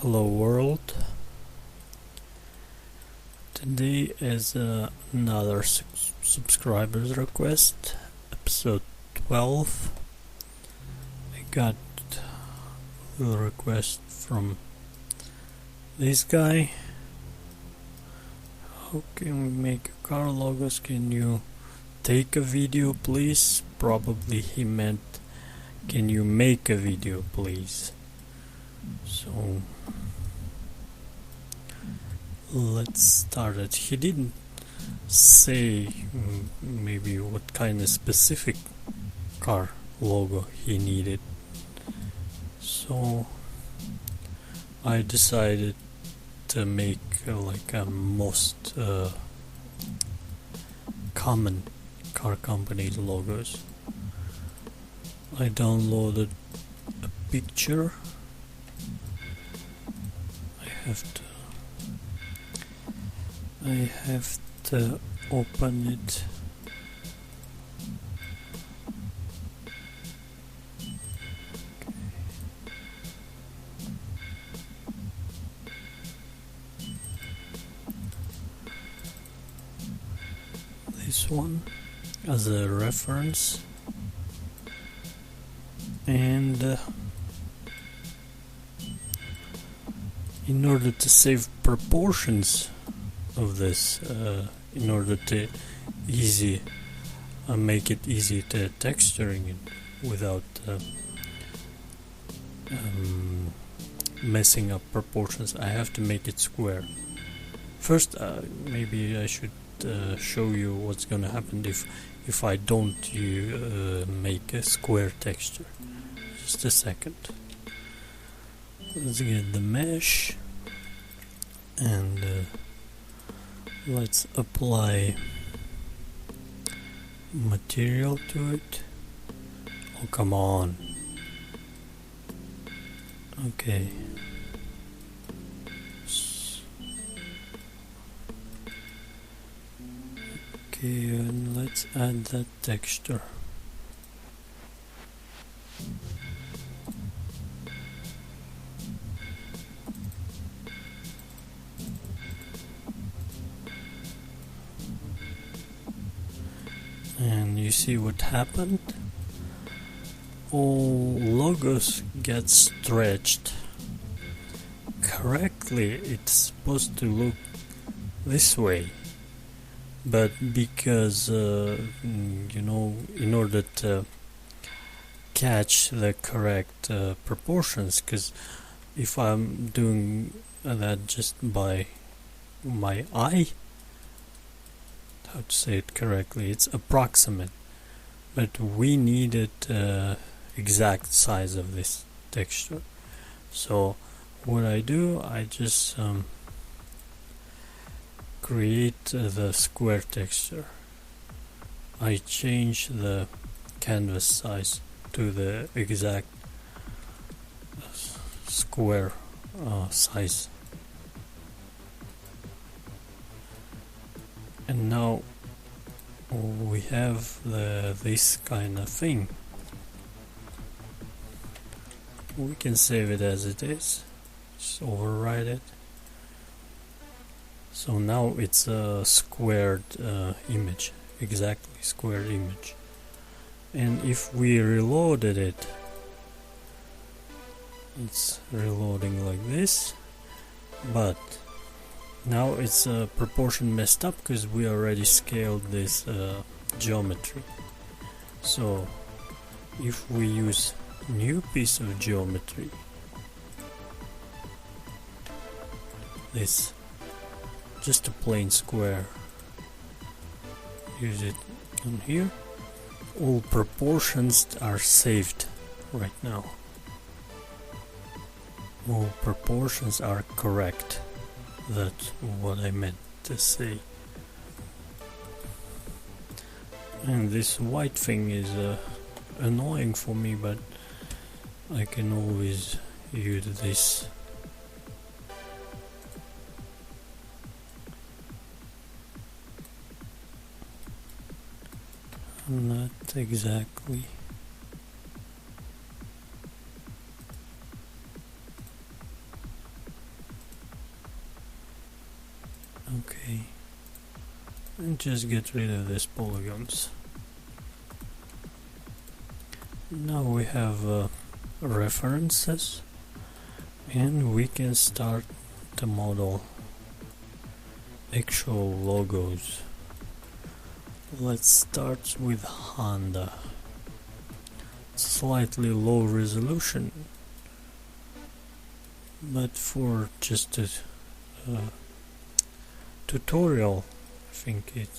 Hello world. Today is another subscribers request, episode 12. I got a request from this guy. How can we make car logos? Can you take a video please? Probably he meant, can you make a video please? So let's start it. He didn't say maybe what kind of specific car logo he needed, so I decided to make like a most common car company logos. I downloaded a picture. I have to open it. This one as a reference, and in order to save proportions of this, in order to make it easy to texturing it without messing up proportions, I have to make it square. First, maybe I should show you what's gonna happen if I don't make a square texture. Just a second. Let's get the mesh and let's apply material to it. Oh, come on. Okay. Okay, and let's add that texture. And you see what happened? All logos get stretched correctly. It's supposed to look this way, but because in order to catch the correct proportions, because if I'm doing that just by my eye, how to say it correctly, it's approximate, but we needed exact size of this texture. So what I do, I just create the square texture. I change the canvas size to the exact square size. And now we have this kind of thing. We can save it as it is. Just override it. So now it's a squared image, exactly squared image. And if we reloaded it, it's reloading like this, but now it's proportion messed up because we already scaled this geometry. So if we use new piece of geometry, this just a plain square, use it on here, all proportions are saved right now. All proportions are correct. That's what I meant to say. And this white thing is annoying for me, but I can always use this. Not exactly. Okay, and just get rid of these polygons. Now we have references, and we can start to model actual logos. Let's start with Honda. Slightly low resolution, but for just a tutorial I think it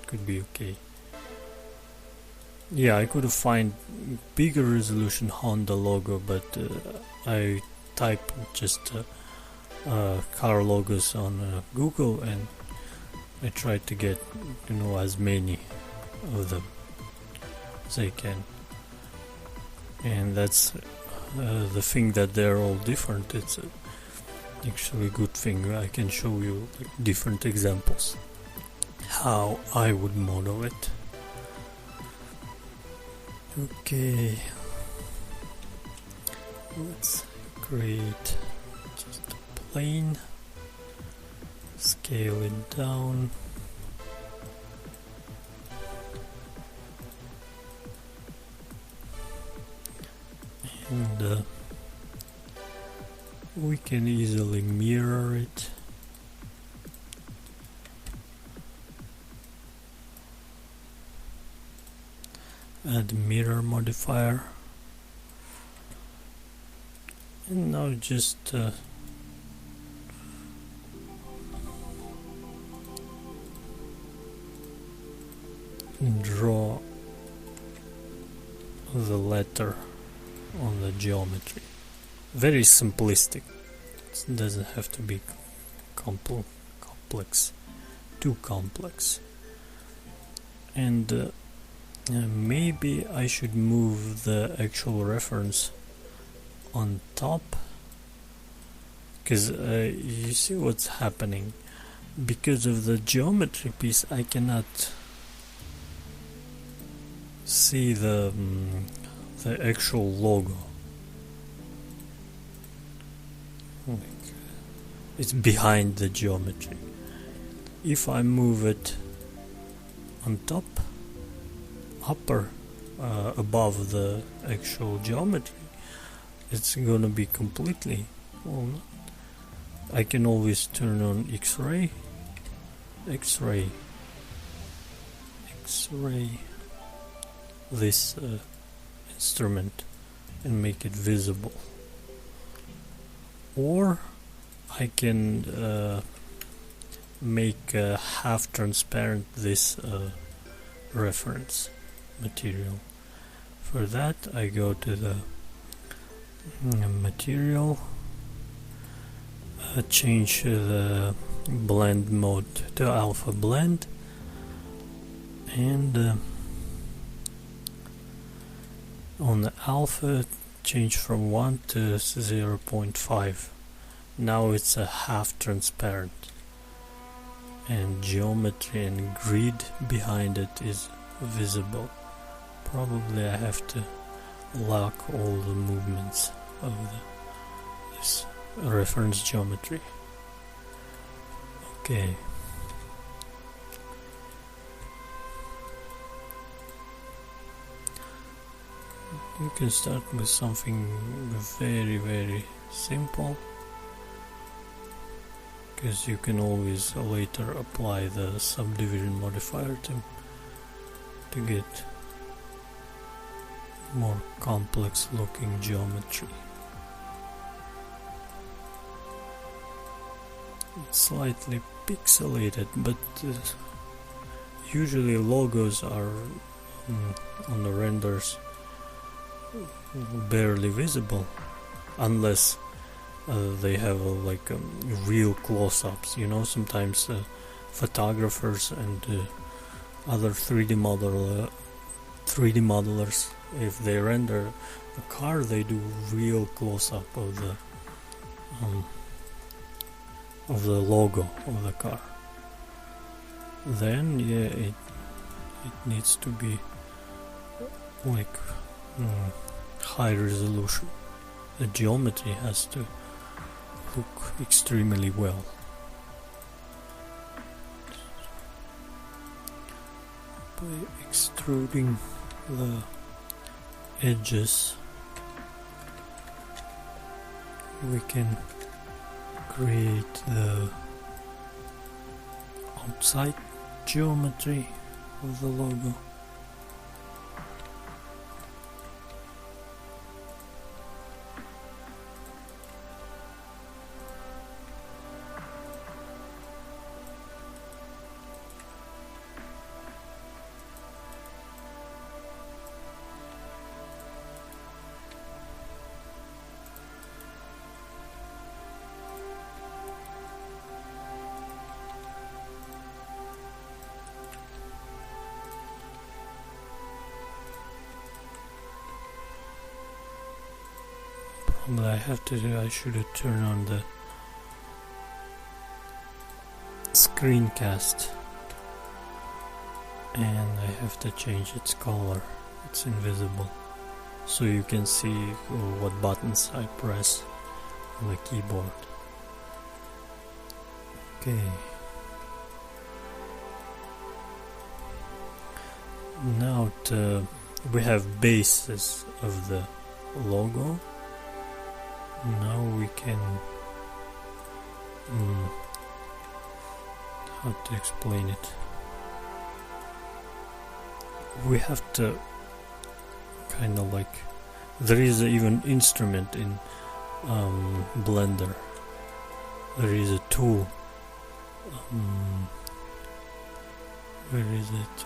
could be okay. Yeah, I could find bigger resolution Honda logo, but I type just car logos on Google, and I try to get as many of them as I can. And that's the thing, that they're all different. It's actually a good thing. I can show you different examples how I would model it. Okay, let's create just a plane, scale it down, and we can easily mirror it. Add mirror modifier, and now just draw the letter on the geometry. Very simplistic. It doesn't have to be complex, too complex. And maybe I should move the actual reference on top, because you see what's happening. Because of the geometry piece, I cannot see the actual logo. It's behind the geometry. If I move it on top, upper, above the actual geometry, it's gonna be completely, well, I can always turn on X-ray, this instrument, and make it visible. Or I can make half transparent this reference material. For that, I go to the material, change the blend mode to alpha blend, and on the alpha change from 1 to 0.5. Now it's a half transparent, and geometry and grid behind it is visible. Probably I have to lock all the movements of this reference geometry. Okay. You can start with something very, very simple, because you can always later apply the subdivision modifier to get more complex looking geometry. It's slightly pixelated, but usually logos are on the renders barely visible, unless they have real close-ups. Sometimes photographers and other 3D modelers, if they render a car, they do real close-up of the logo of the car. Then it needs to be high resolution. The geometry has to look extremely well. by extruding the edges we can create the outside geometry of the logo. I should have turned on the screencast, and I have to change its color. It's invisible, so you can see what buttons I press on the keyboard. Okay. Now we have bases of the logo. Now we can how to explain it? We have to kind of like, there is even instrument in Blender. There is a tool. Where is it?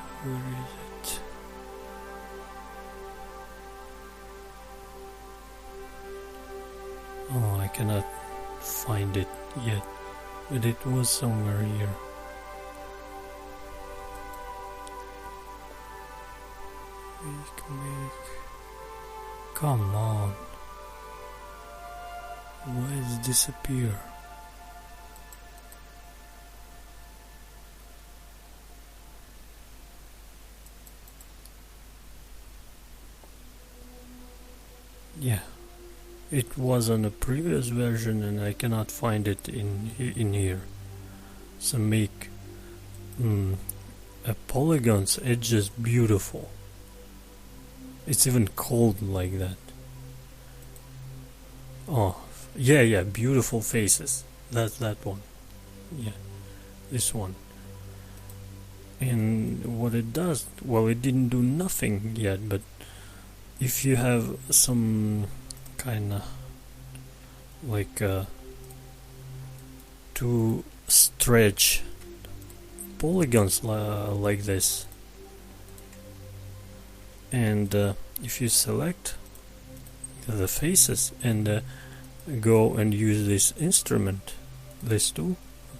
Oh, I cannot find it yet, but it was somewhere here. Come on. Why does it disappear? Yeah. It was on a previous version and I cannot find it in here. So make a polygon's edges beautiful. It's even called like that. Oh, yeah, beautiful faces. That's that one. Yeah, this one. And what it does, well, it didn't do nothing yet, but if you have some kind of like to stretch polygons like this, and if you select the faces and go and use this instrument, this tool,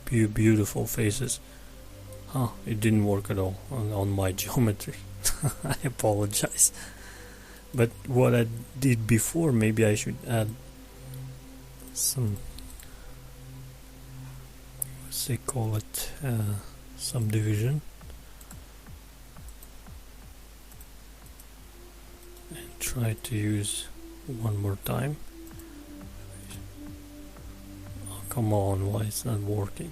beautiful faces. It didn't work at all on my geometry. I apologize. But what I did before, maybe I should add some, what's they call it, subdivision, and try to use one more time. Oh, come on, why it's not working?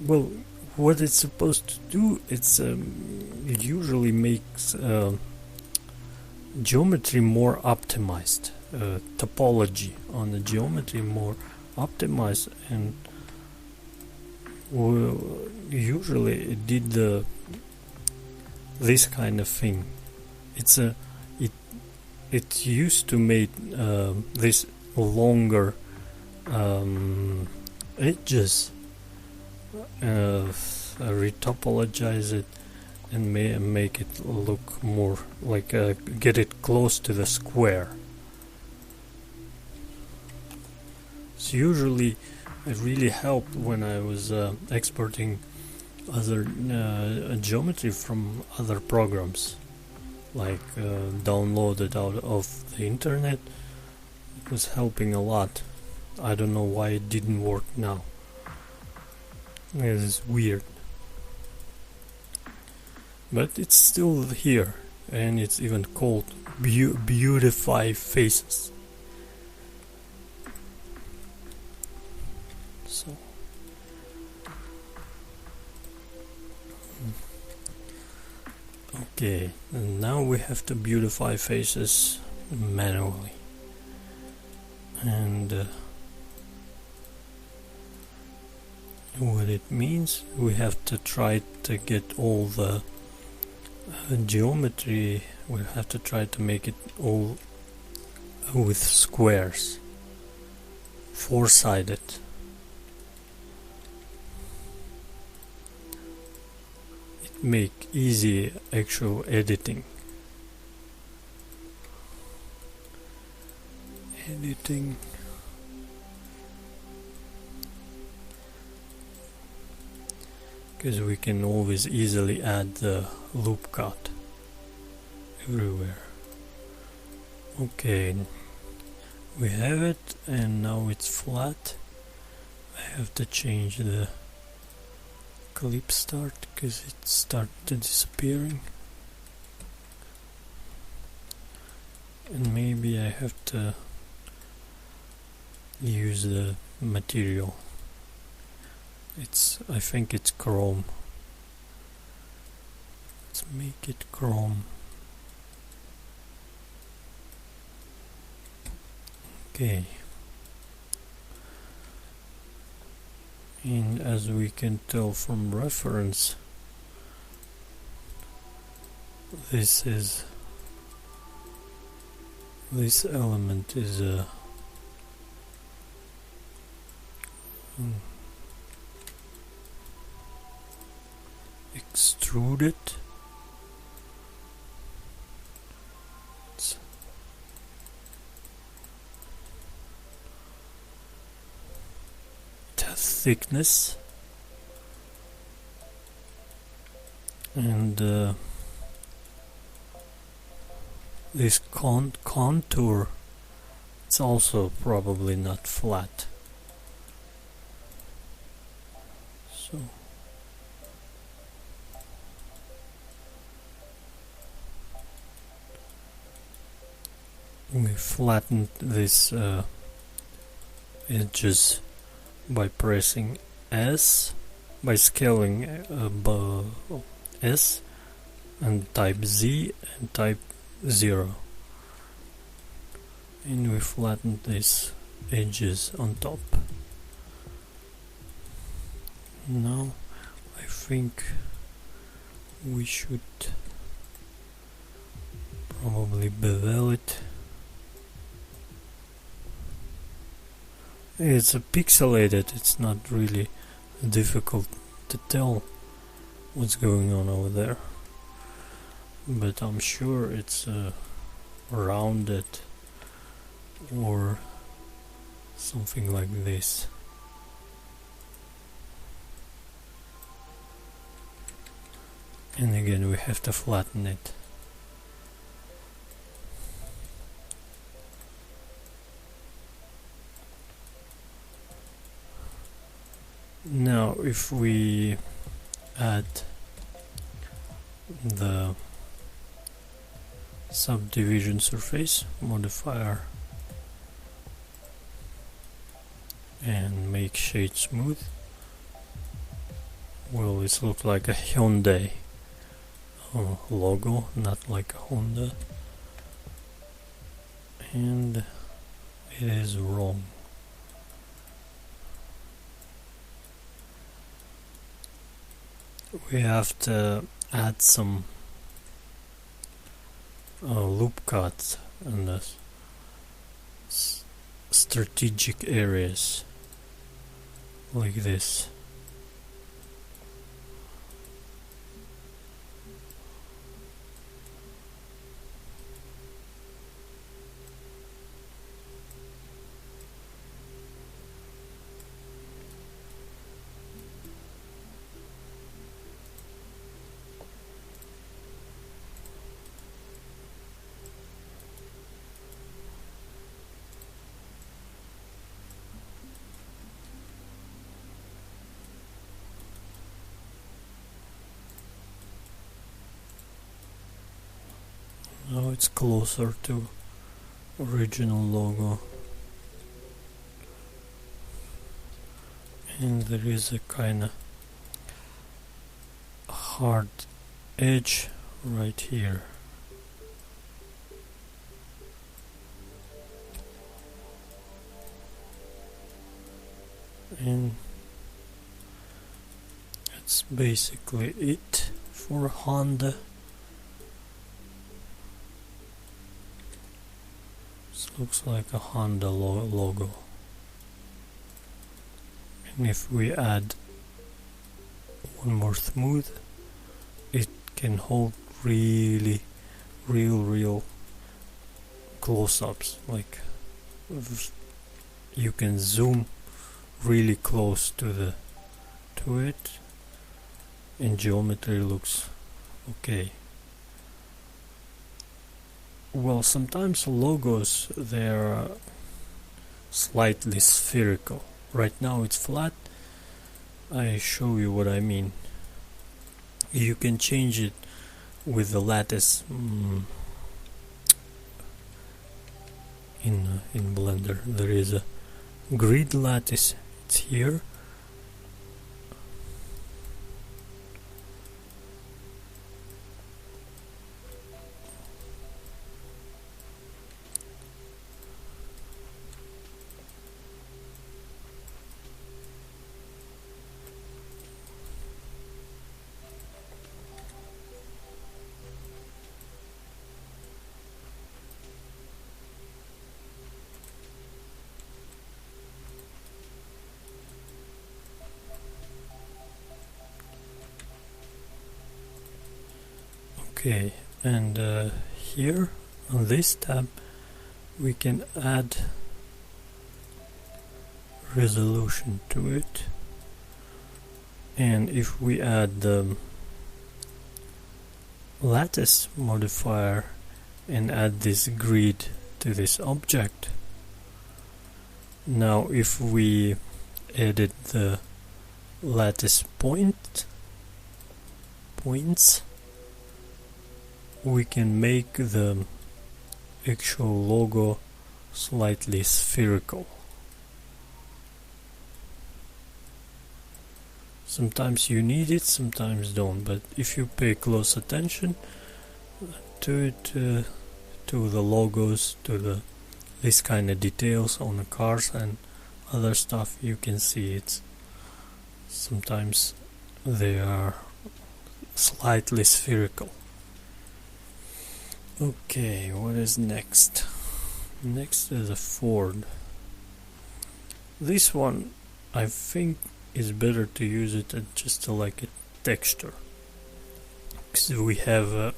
Well, what it's supposed to do, it usually makes geometry more optimized, topology on the geometry more optimized, and usually it did this kind of thing. It used to make this longer edges, retopologize it and make it look more like get it close to the square. So usually it really helped when I was exporting other geometry from other programs, like downloaded out of the internet. It was helping a lot. I don't know why it didn't work now. It's weird. But it's still here, and it's even called Beautify Faces. So Okay, and now we have to beautify faces manually. And what it means, we have to try to get all the geometry, we have to try to make it all with squares, four-sided. It make easy actual editing. Because we can always easily add the loop cut everywhere. Okay, we have it, and now it's flat. I have to change the clip start because it started disappearing, and maybe I have to use the material. I think it's chrome. Let's make it chrome. Okay. And as we can tell from reference, this element is extruded. It has thickness, and this contour, it's also probably not flat. So we flattened this edges by pressing S, by scaling S and type Z and type 0, and we flattened these edges on top. Now I think we should probably bevel it. It's pixelated, it's not really difficult to tell what's going on over there, but I'm sure it's rounded or something like this. And again we have to flatten it. Now if we add the subdivision surface modifier and make shade smooth, well, it looks like a Hyundai logo, not like a Honda, and it is wrong. We have to add some loop cuts in the strategic areas like this. Now it's closer to original logo, and there is a kind of hard edge right here. And that's basically it for Honda. This looks like a Honda logo. And if we add one more smooth, it can hold really real close-ups. Like you can zoom really close to it, and geometry looks okay. Well, sometimes logos, they're slightly spherical. Right now it's flat. I show you what I mean. You can change it with the lattice in Blender. There is a grid lattice. It's here. Okay, and here on this tab we can add resolution to it, and if we add the lattice modifier and add this grid to this object, now if we edit the lattice points, we can make the actual logo slightly spherical. Sometimes you need it, sometimes don't, but if you pay close attention to it, to the logos, to this kind of details on the cars and other stuff, you can see it. Sometimes they are slightly spherical. Okay, what is next? Next is a Ford. This one, I think, is better to use it as just like a texture. Because we have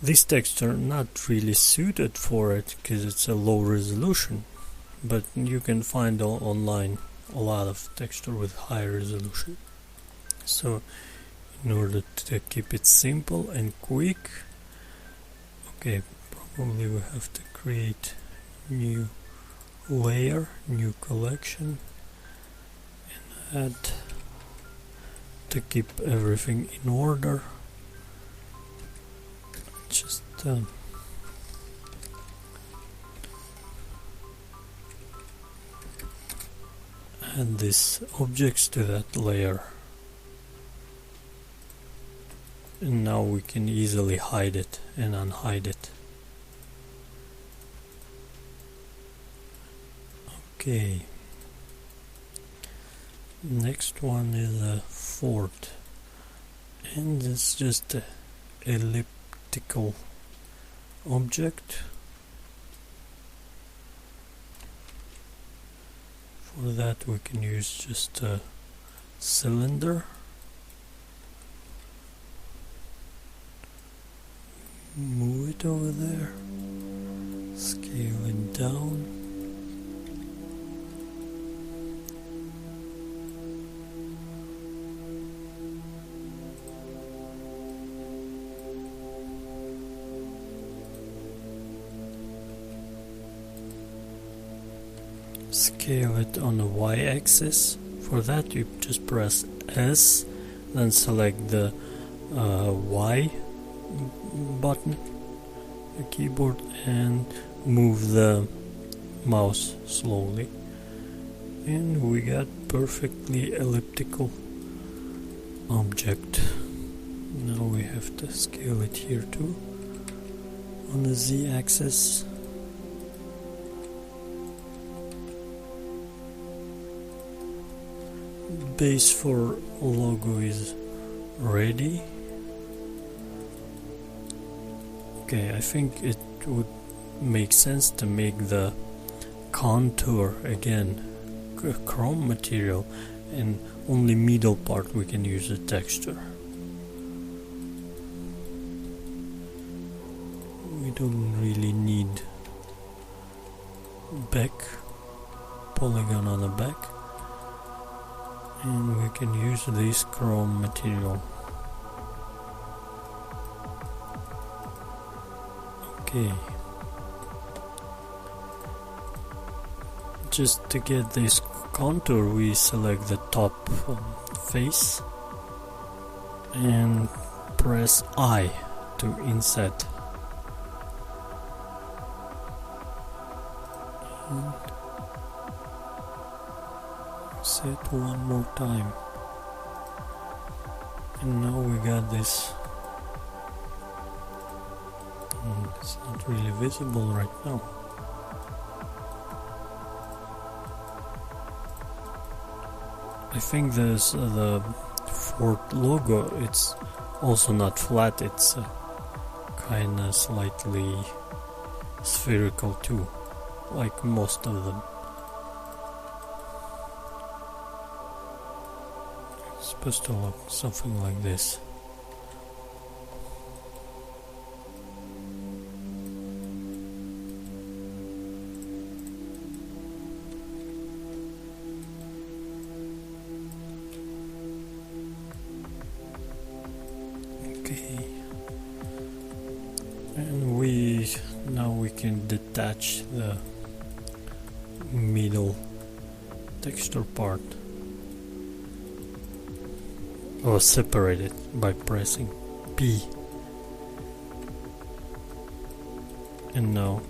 this texture not really suited for it because it's a low resolution, but you can find online a lot of texture with high resolution. So in order to keep it simple and quick, okay, probably we have to create new layer, new collection, and add to keep everything in order. Just add these objects to that layer, and now we can easily hide it and unhide it. Okay, next one is a Ford, and it's just an elliptical object. For that we can use just a cylinder. Move it over there, scale it down. Scale it on the y-axis. For that you just press S, then select the Y button, the keyboard, and move the mouse slowly, and we got perfectly elliptical object. Now we have to scale it here too on the z-axis. Base for logo is ready. Okay, I think it would make sense to make the contour again chrome material, and only middle part we can use a texture. We don't really need back polygon on the back, and we can use this chrome material. Okay, just to get this contour we select the top face and press I to inset. And set one more time, and now we got this. It's not really visible right now. I think there's the fourth logo, it's also not flat, it's kinda slightly spherical too, like most of them. It's supposed to look something like this. Okay, and now we can detach the middle texture part, or separate it by pressing P. And now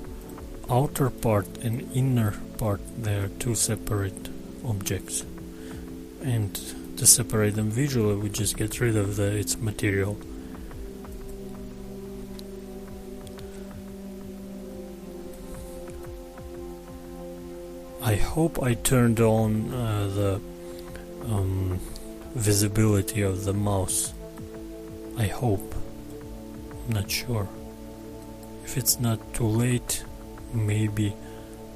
outer part and inner part, they are two separate objects, and to separate them visually we just get rid of its material. I hope I turned on the visibility of the mouse. I hope. I'm not sure. If it's not too late, maybe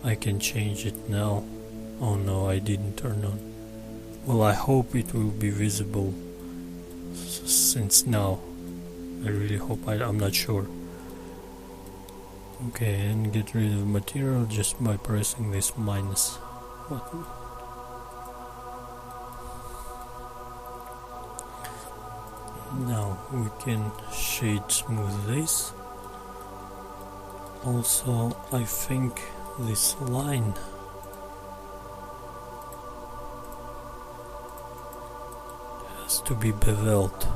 I can change it now. Oh no, I didn't turn on. Well, I hope it will be visible since now. I really hope. I'm not sure. Okay, and get rid of material just by pressing this minus button. Now we can shade smooth this. Also, I think this line has to be beveled.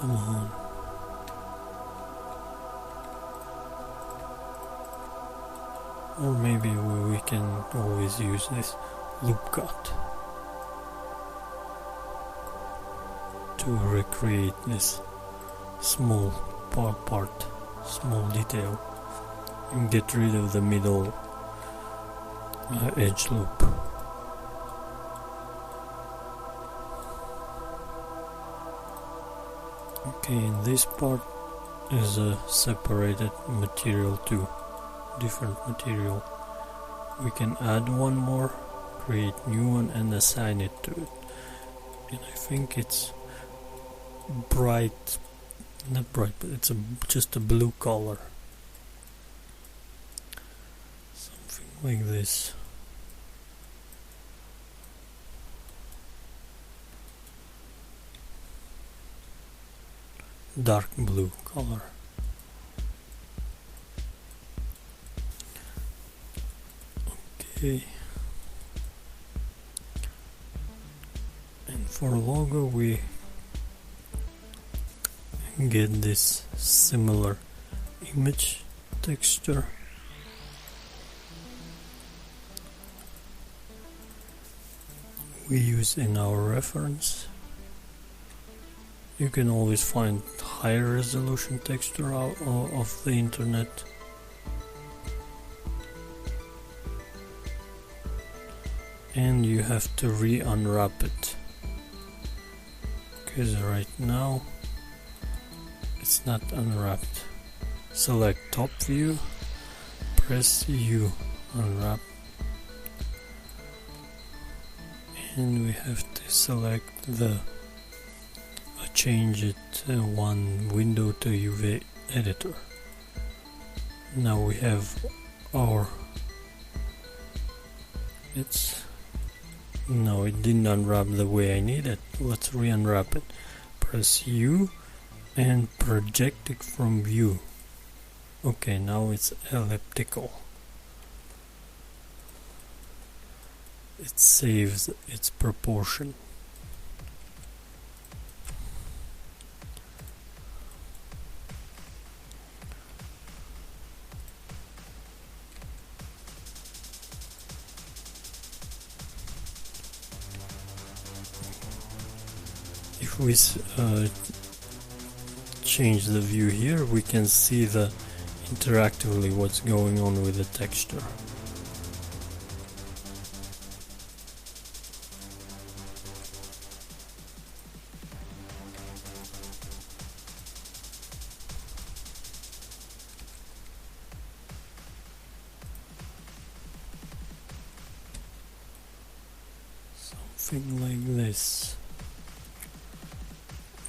Come on. Or maybe we can always use this loop cut to recreate this small part, small detail, and get rid of the middle edge loop. Okay, and this part is a separated material too. Different material. We can add one more, create new one, and assign it to it. And I think it's bright, not bright, but it's just a blue color. Something like this. Dark blue color. Okay, and for logo we get this similar image texture. We use in our reference. You can always find higher resolution texture out of the internet. And you have to re-unwrap it, because right now it's not unwrapped. Select top view, press U, unwrap, and we have to select the change it one window to UV editor. Now we have our no, it didn't unwrap the way I need it. Let's re-unwrap it. Press U and project it from view. Okay, now it's elliptical. It saves its proportion. If we change the view here, we can see interactively what's going on with the texture. Something like this.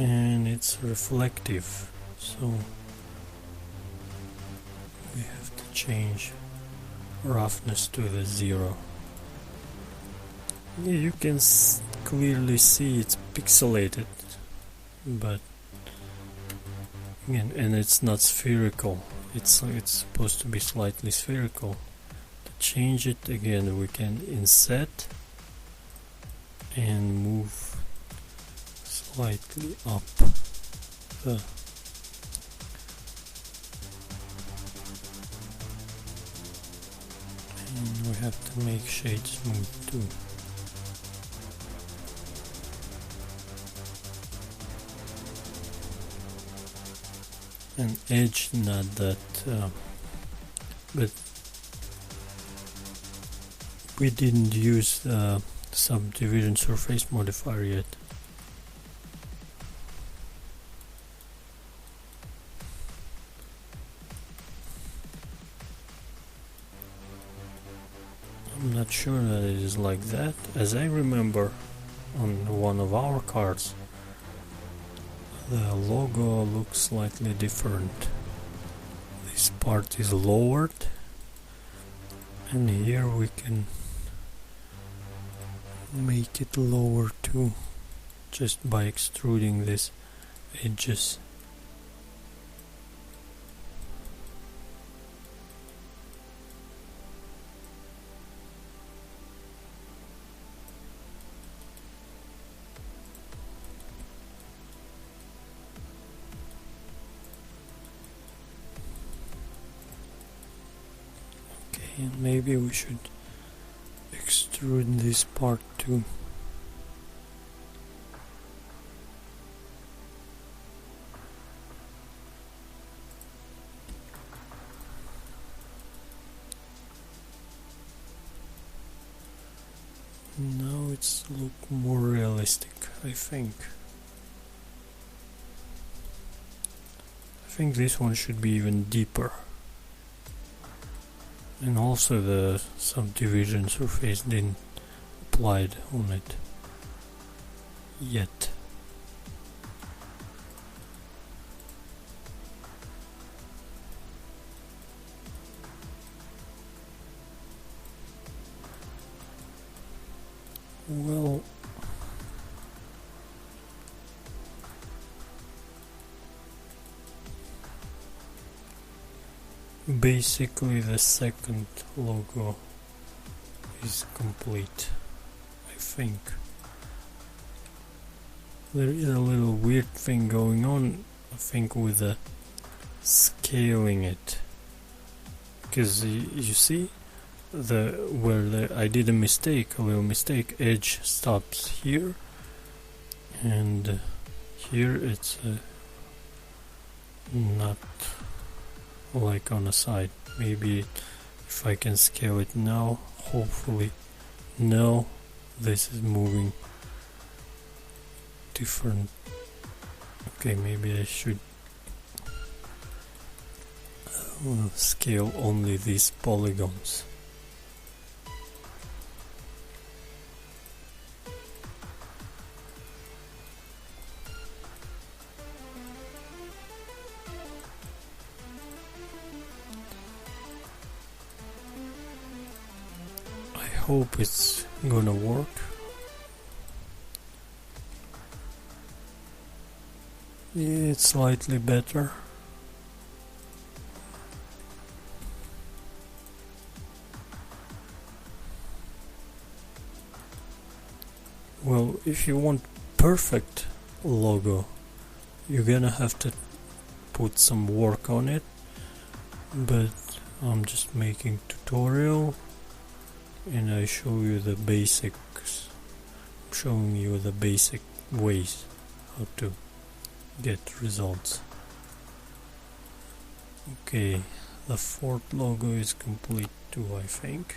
And it's reflective, so we have to change roughness to the 0. Yeah, you can clearly see it's pixelated, but again, and it's not spherical. It's supposed to be slightly spherical. To change it again, we can inset and move slightly up and we have to make shade smooth too. And edge not that but we didn't use the subdivision surface modifier yet. I'm not sure that it is like that. As I remember, on one of our cards, the logo looks slightly different. This part is lowered, and here we can make it lower too, just by extruding these edges. And maybe we should extrude this part too. Now it's look more realistic, I think. I think this one should be even deeper. And also the subdivision surface didn't applied on it yet. Well, basically the second logo is complete, I think. There is a little weird thing going on, I think, with the scaling it, because you see I did a little mistake. Edge stops here, and Here it's not like on the side. Maybe if I can scale it now, hopefully. No, this is moving different. Okay, maybe I should scale only these polygons. I hope it's gonna work. Yeah, it's slightly better. Well, if you want perfect logo, you're gonna have to put some work on it, but I'm just making tutorial and I show you the basics. I'm showing you the basic ways how to get results. Okay, the fourth logo is complete too, I think.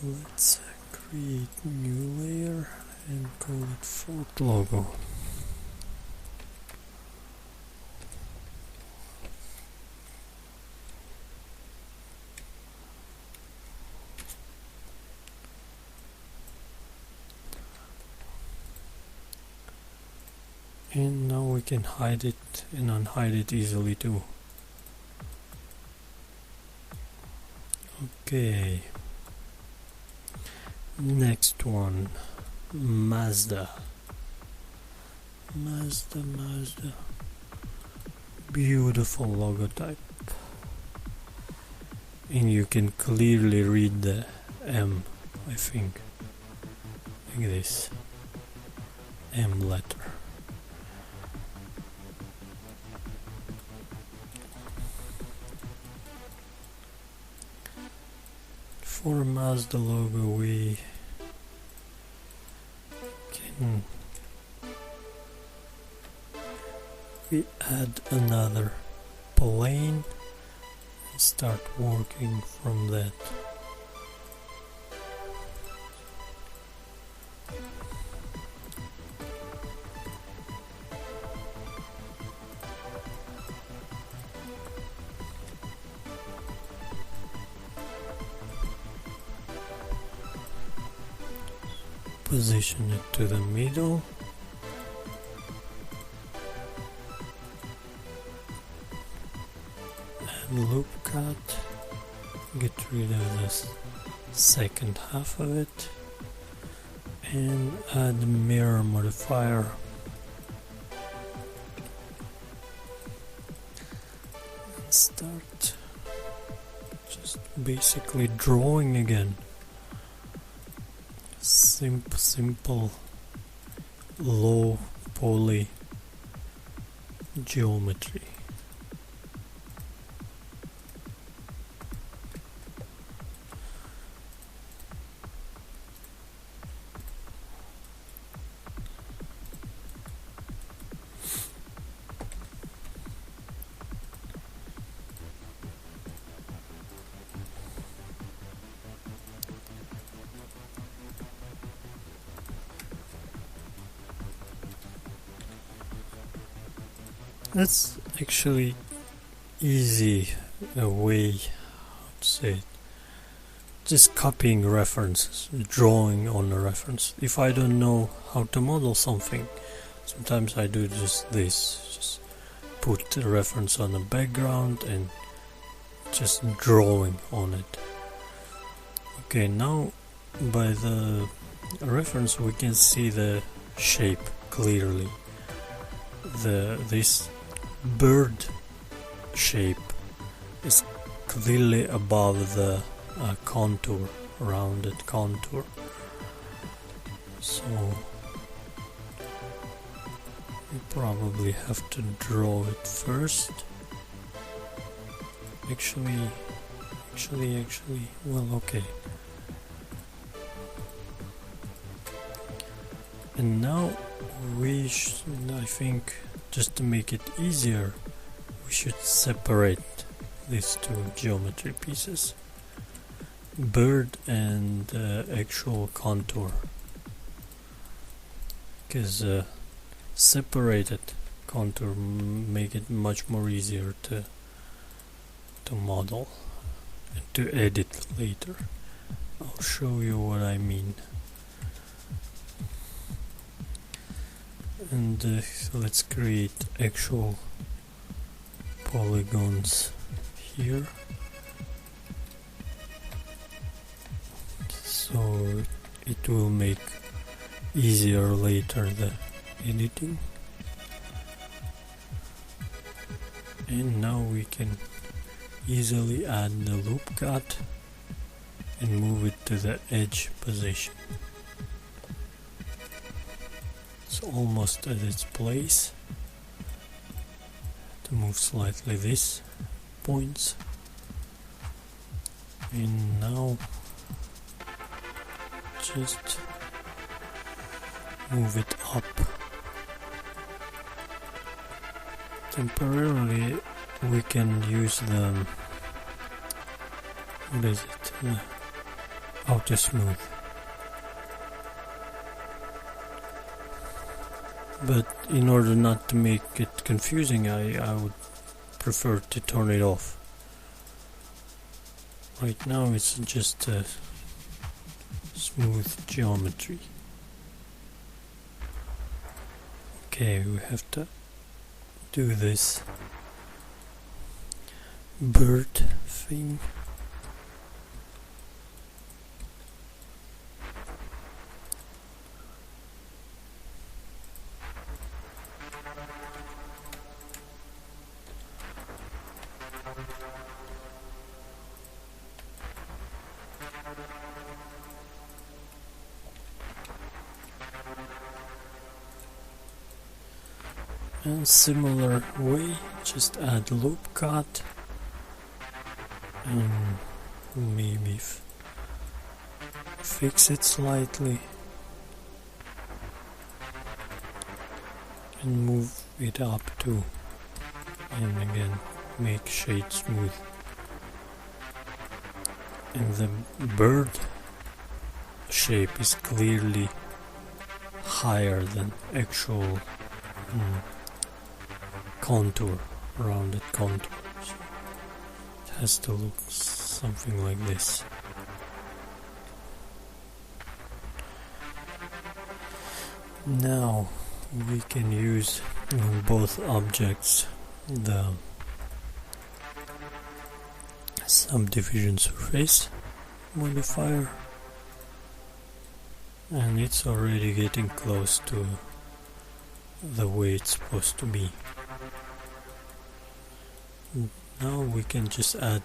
Let's create new layer and call it fourth logo. And now we can hide it and unhide it easily too. Okay. Next one. Mazda. Beautiful logotype. And you can clearly read the M, I think. Like this. M letter. For Mazda logo we add another plane and start working from that. Position it to the middle. And loop cut. Get rid of this second half of it. And add mirror modifier. And start just basically drawing again. Simple low poly geometry. That's actually easy way, how to say it. Just copying references, drawing on a reference. If I don't know how to model something, sometimes I do just this. Just put the reference on the background and just drawing on it. Okay, now by the reference we can see the shape clearly. This bird shape is clearly above the contour, rounded contour. So you probably have to draw it first. Actually, well, okay. And now I think, just to make it easier, we should separate these two geometry pieces, bird and actual contour, because separated contour make it much more easier to model and to edit later. I'll show you what I mean. And let's create actual polygons here, so it will make easier later the editing. And now we can easily add the loop cut and move it to the edge position. It's almost at its place. To move slightly these points, and now just move it up. Temporarily we can use the auto smooth, but in order not to make it confusing, I would prefer to turn it off. Right now it's just a smooth geometry. Okay, we have to do this bird thing. And similar way, just add loop cut and maybe fix it slightly and move it up too, and again make shade smooth. And the bird shape is clearly higher than actual contour, rounded contour. So it has to look something like this. Now we can use in both objects the subdivision surface modifier, and it's already getting close to the way it's supposed to be. Now we can just add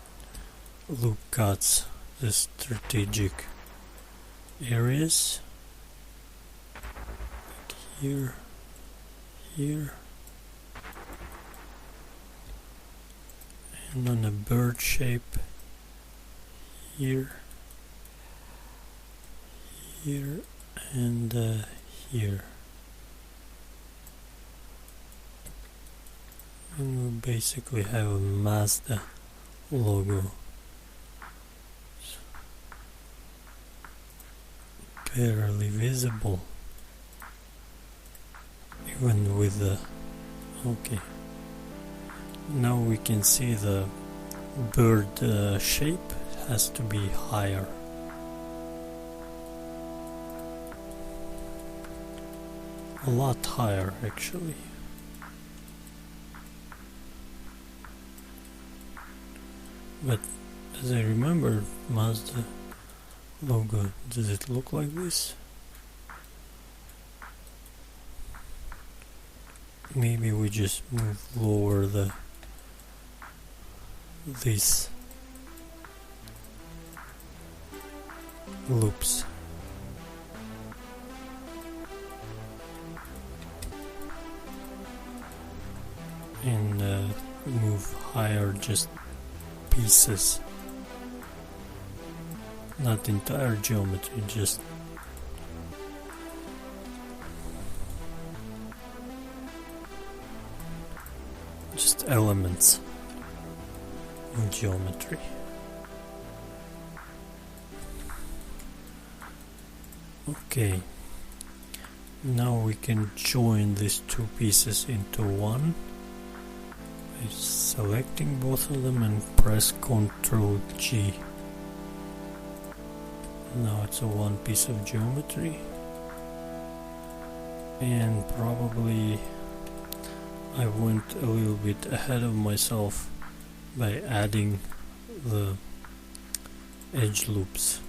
loop cuts, the strategic areas, like here, here, and on a bird shape here, here, and here. And we basically have a Mazda logo. Barely visible, even with the... Okay. Now we can see the bird shape has to be higher. A lot higher, actually. But as I remember, Mazda logo, does it look like this? Maybe we just move lower these loops. And move higher just pieces, not entire geometry, just first elements in geometry. Okay, now we can join these two pieces into one by selecting both of them and press Ctrl G. Now it's a one piece of geometry, and probably I went a little bit ahead of myself by adding the edge loops,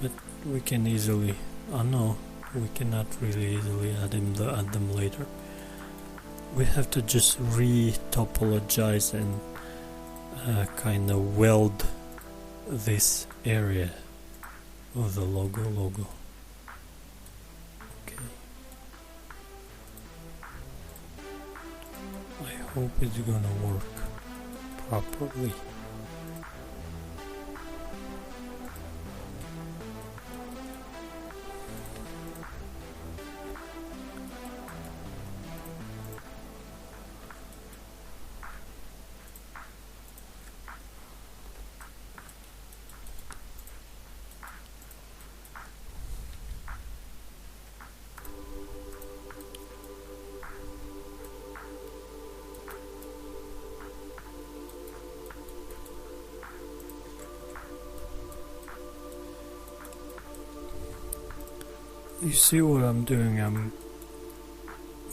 but we can easily, no, we cannot really easily add them later. We have to just re-topologize and kind of weld this area of the logo. Okay. I hope it's gonna work properly. You see what I'm doing? I'm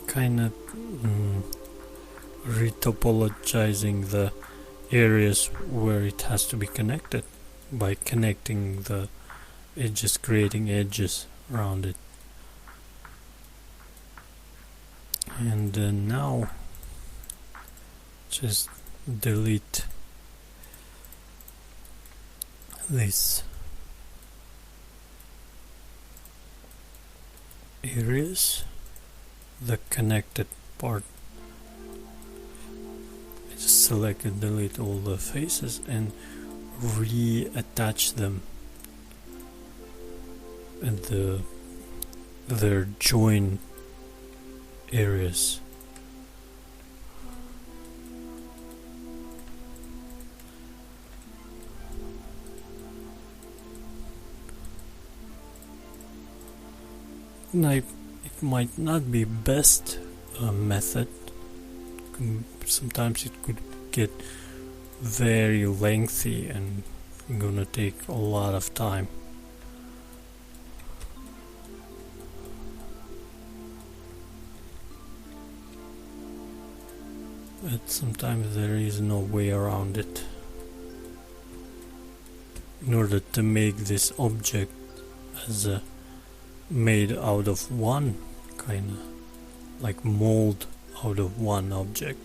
kind of retopologizing the areas where it has to be connected by connecting the edges, creating edges around it. And now just delete this areas, the connected part. I just select and delete all the faces and reattach them at their join areas. Now, it might not be best method. Sometimes it could get very lengthy and gonna take a lot of time. But sometimes there is no way around it. In order to make this object as a made out of one, kind of like mold out of one object,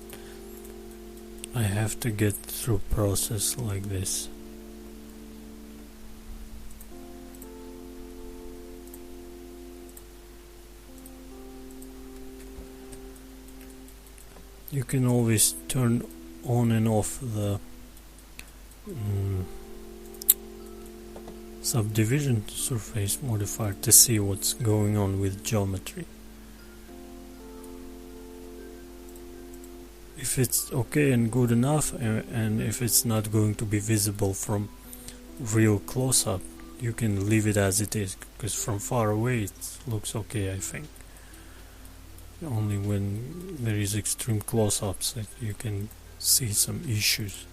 I have to get through process like this. You can always turn on and off the subdivision surface modifier to see what's going on with geometry. If it's okay and good enough, and if it's not going to be visible from real close-up, you can leave it as it is, because from far away it looks okay, I think. Only when there is extreme close-ups that you can see some issues.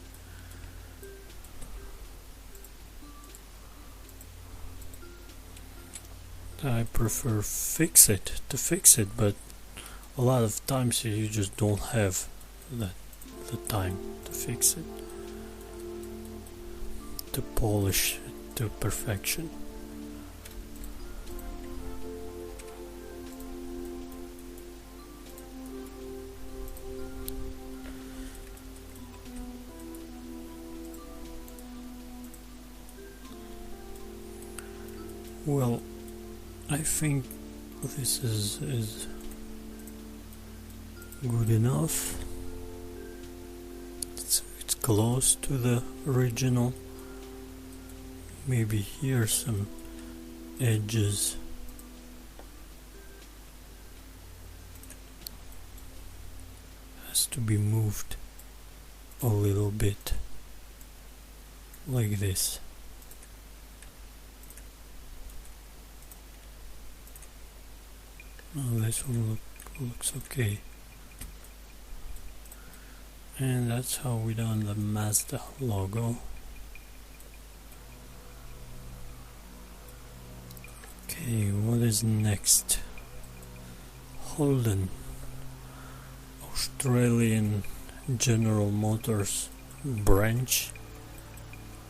I prefer to fix it, but a lot of times you just don't have the time to fix it, to polish it to perfection. Well, I think this is good enough. It's close to the original. Maybe here some edges. has to be moved a little bit like this. Now this one looks okay. And that's how we done the Mazda logo. Okay, what is next? Holden, Australian General Motors branch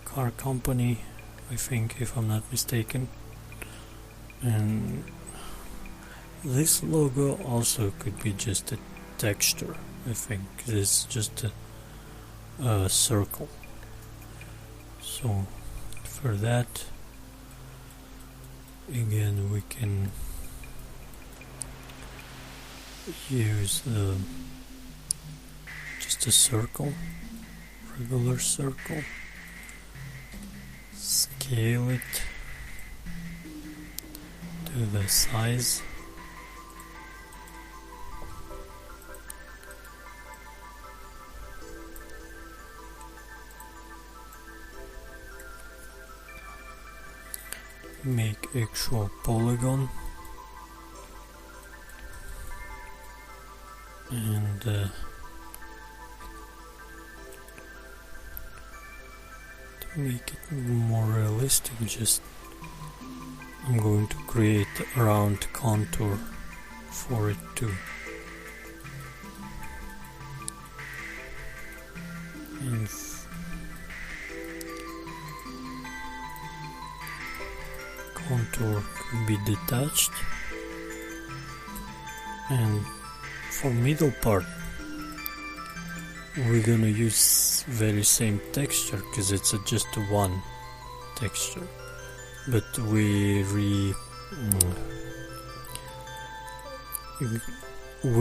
car company, I think, if I'm not mistaken. And this logo also could be just a texture. I think this is just a circle. So for that, again, we can use just a circle, regular circle, scale it to the size. Make actual polygon and to make it more realistic, I'm going to create a round contour for it too. And contour can be detached, and for middle part we're gonna use very same texture because it's just one texture, but we're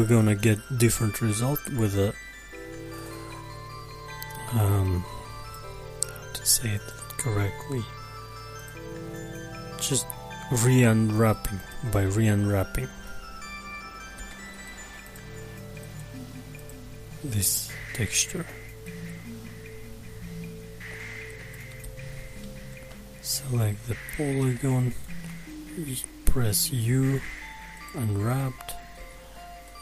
gonna get different result with a how to say it correctly, just re-unwrapping, by re-unwrapping this texture. Select the polygon, press U, unwrapped,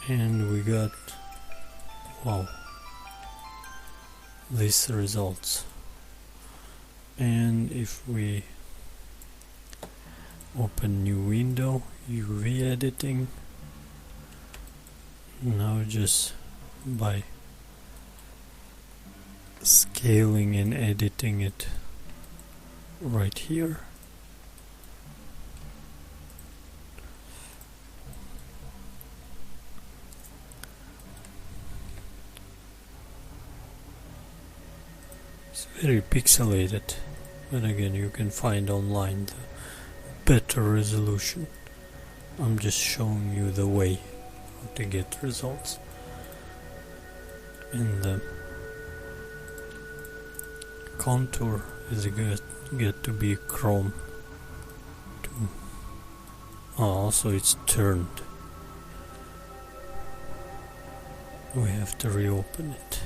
and we got, wow, these results. And if we open new window, UV editing, now just by scaling and editing it right here, it's very pixelated, but again, you can find online the better resolution. I'm just showing you the way how to get results. And the contour is get to be chrome too. Also it's turned. We have to reopen it.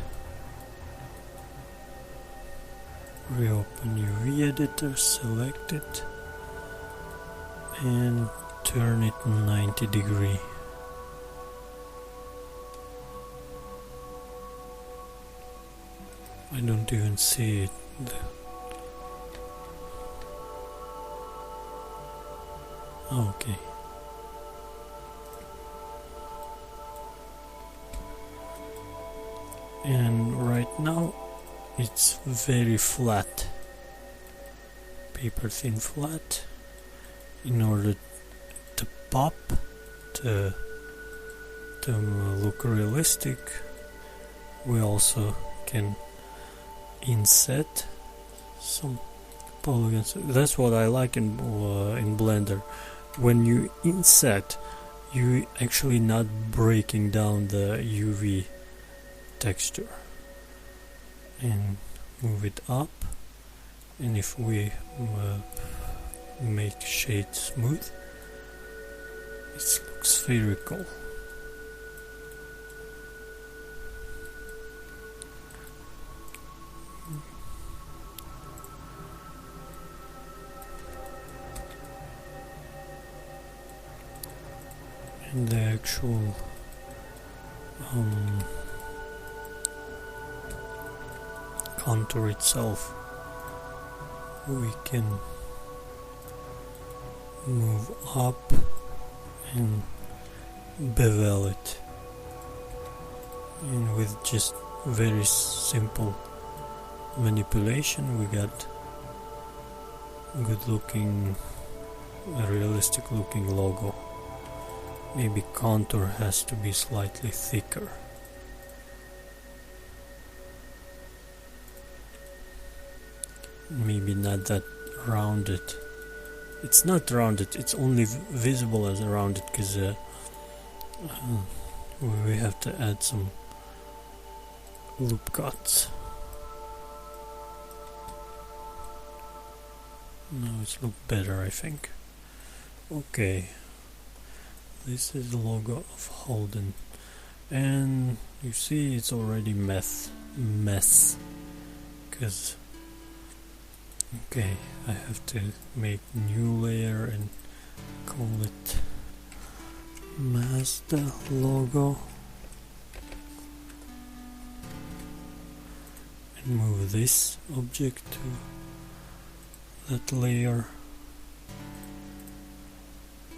Reopen UV editor, select it, and turn it 90 degree. I don't even see it. Okay. And right now it's very flat, paper thin flat. In order to pop, to look realistic, we also can inset some polygons. That's what I like in Blender. When you inset, you actually not breaking down the UV texture. And move it up, and if we make shade smooth, it looks very cool. and the actual contour itself, we can move up and bevel it, and with just very simple manipulation we got good looking, realistic looking logo. Maybe contour has to be slightly thicker. Maybe not that rounded. It's not rounded, it's only visible as rounded because we have to add some loop cuts. Now it's looked better, I think. Okay, this is the logo of Holden, and you see it's already mess because okay, I have to make new layer and call it Mazda logo and move this object to that layer,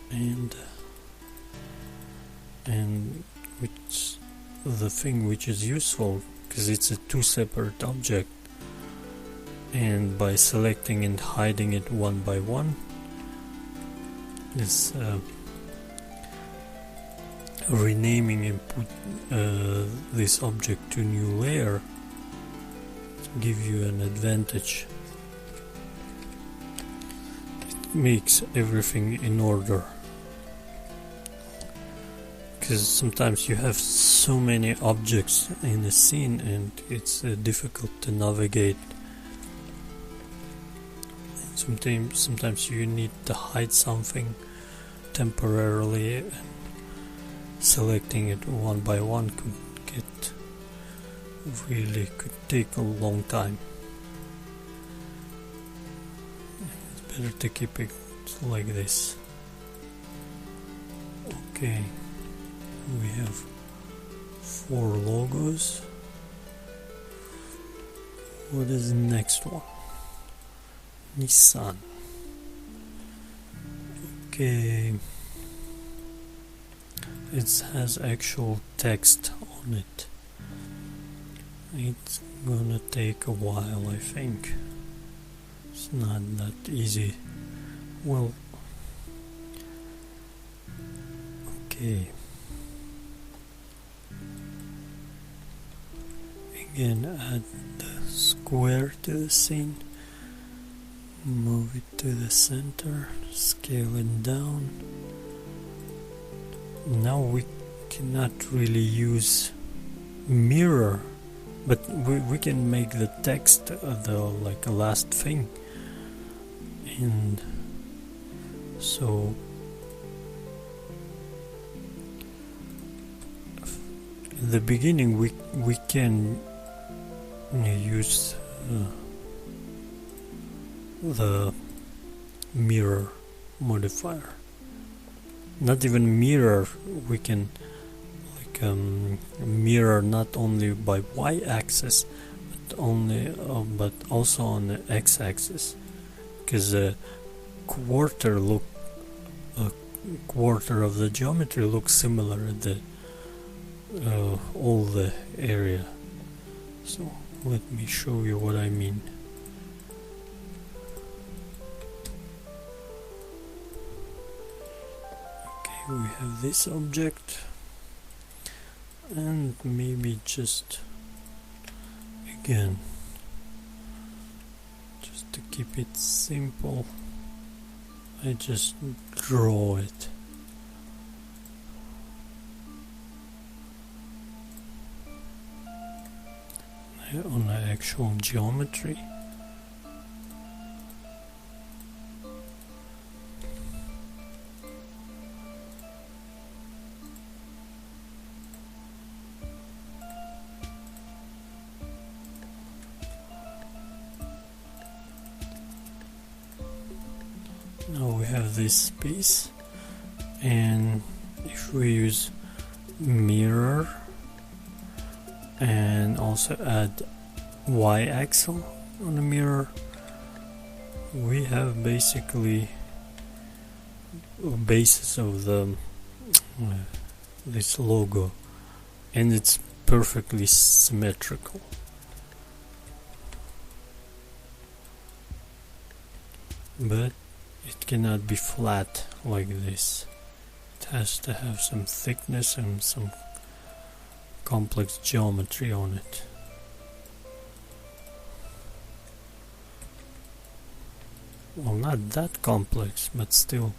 and which the thing which is useful because it's a two separate object, and by selecting and hiding it one by one, this renaming and put this object to new layer give you an advantage. It makes everything in order, because sometimes you have so many objects in a scene and it's difficult to navigate. Sometimes you need to hide something temporarily, and selecting it one by one could take a long time. It's better to keep it like this. Okay, we have 4 logos. What is the next one? Nissan. Okay, it has actual text on it. It's gonna take a while, I think. It's not that easy. Well, okay. Again, add the square to the scene. Move it to the center, scale it down. Now we cannot really use mirror, but we can make the text the like a last thing, and so in the beginning we can use the mirror modifier. Not even mirror, we can like mirror not only by y-axis but also on the x-axis, because a quarter of the geometry looks similar at the all the area. So let me show you what I mean. We have this object, and maybe just again, just to keep it simple, I just draw it. On the actual geometry. Now we have this piece, and if we use mirror and also add y-axle on the mirror, we have basically a basis of the this logo, and it's perfectly symmetrical. But it cannot be flat like this. It has to have some thickness and some complex geometry on it. Well, not that complex, but still.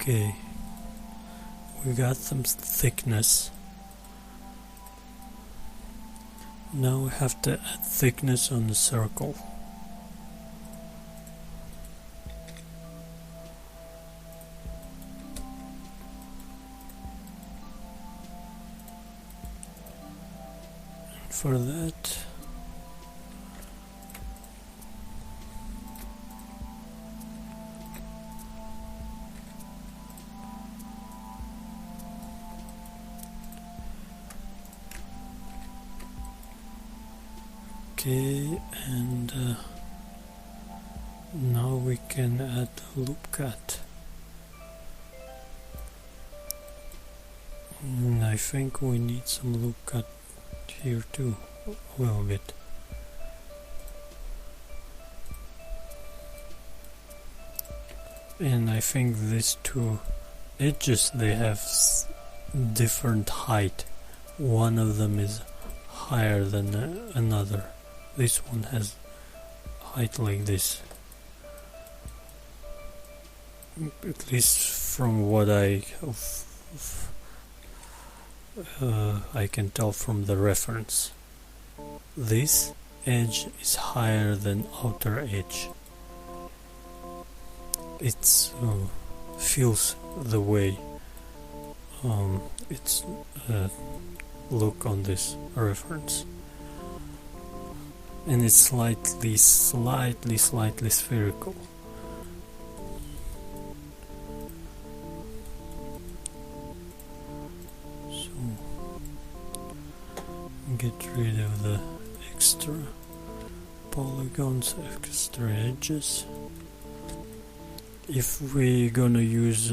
Okay, we got some thickness. Now we have to add thickness on the circle. And for that, okay, and now we can add a loop cut. And I think we need some loop cut here too, a little bit. And I think these two edges, they have different height. One of them is higher than another. This one has height like this. At least from what I can tell from the reference. This edge is higher than outer edge. It feels the way it's look on this reference, and it's slightly spherical. So get rid of the extra polygons, extra edges. If we're gonna use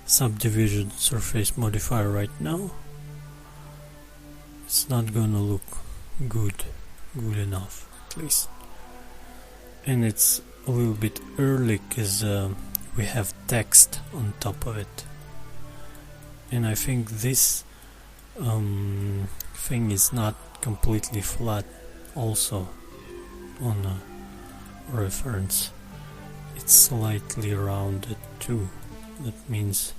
subdivision surface modifier right now, it's not gonna look good enough, at least. And it's a little bit early because we have text on top of it, and I think this thing is not completely flat also on a reference. It's slightly rounded too. That means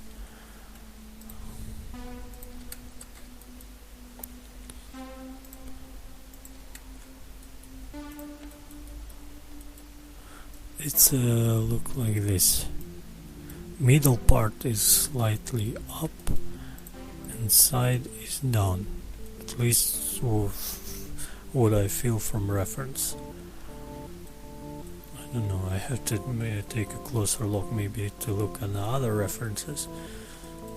it's look like this. Middle part is slightly up and side is down. At least what I feel from reference. I don't know, I have to take a closer look, maybe to look at the other references,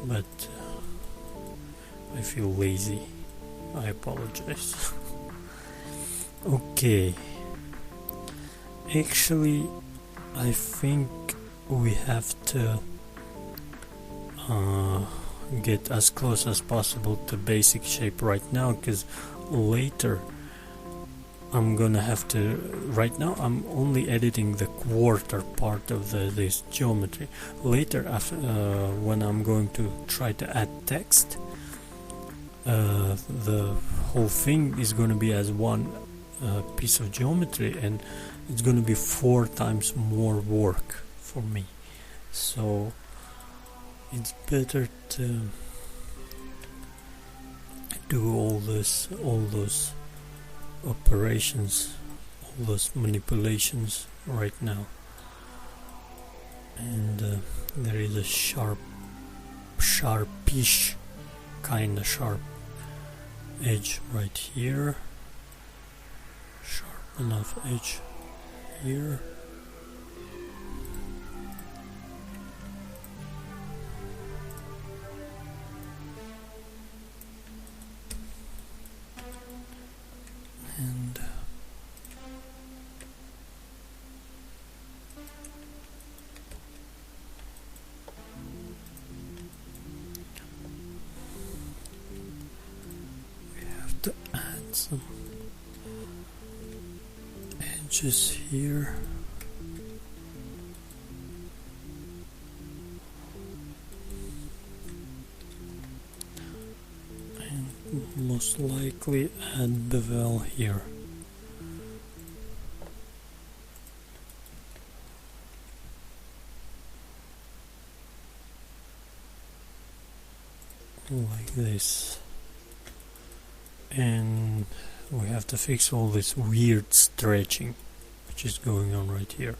but I feel lazy. I apologize. Okay. Actually, I think we have to get as close as possible to basic shape right now, because later I'm gonna have to, right now I'm only editing the quarter part of this geometry. Later, after when I'm going to try to add text, the whole thing is going to be as one piece of geometry, and it's going to be 4 times more work for me. So it's better to do all those operations, all those manipulations right now. And there is a sharpish, kinda sharp edge right here, sharp enough edge here. And we have to add some edges here. And most likely add bevel here. Like this. And we have to fix all this weird stretching which is going on right here.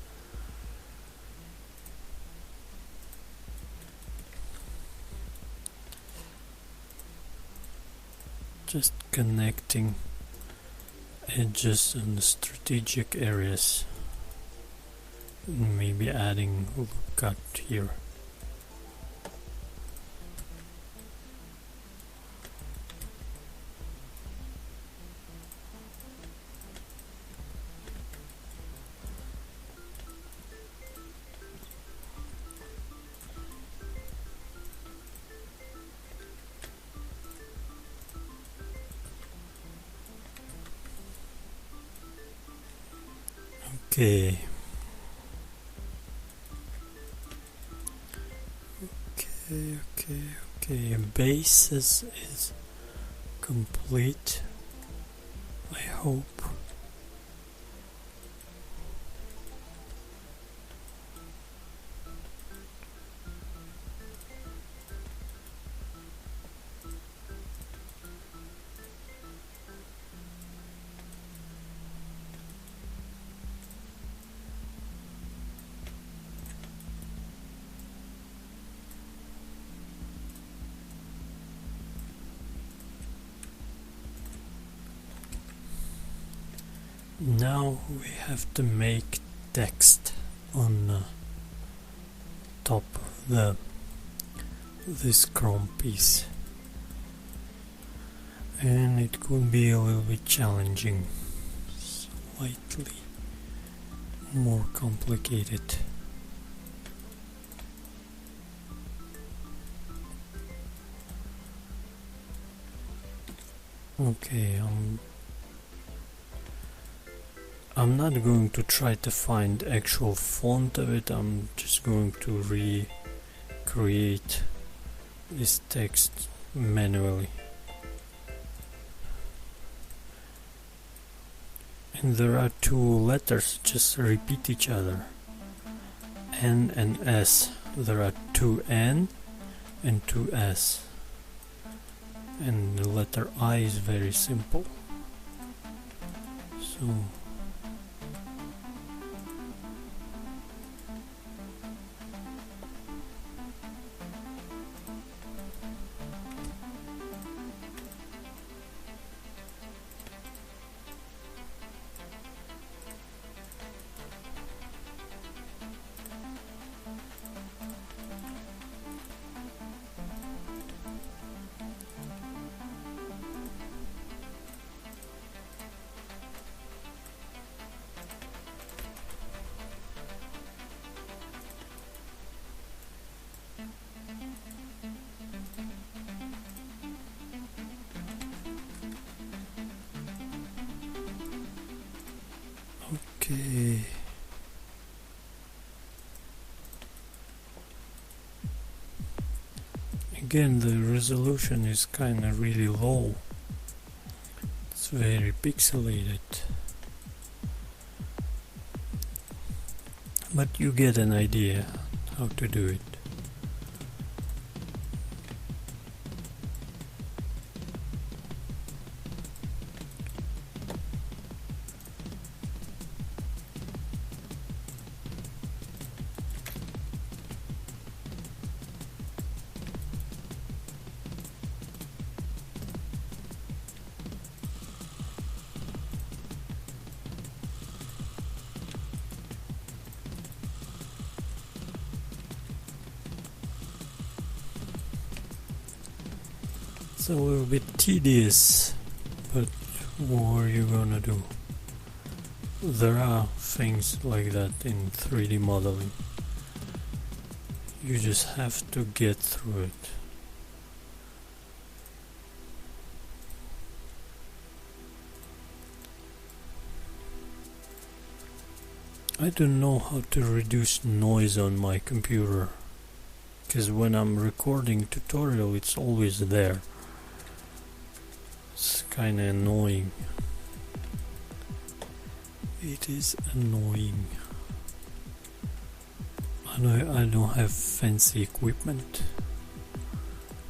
Just connecting edges in the strategic areas, and maybe adding a cut here. Okay. Okay. Bases is complete, I hope. Now we have to make text on top of this chrome piece, and it could be a little bit challenging, slightly more complicated. Okay, I'm not going to try to find actual font of it. I'm just going to recreate this text manually. And there are 2 letters just repeat each other, N and S. There are 2 N and 2 S, and the letter I is very simple. So Okay. Again, the resolution is kinda really low. It's very pixelated. But you get an idea how to do it. It's a little bit tedious, but what are you gonna do? There are things like that in 3D modeling. You just have to get through it. I don't know how to reduce noise on my computer, because when I'm recording tutorial it's always there. It's kinda annoying. It is annoying. I don't have fancy equipment.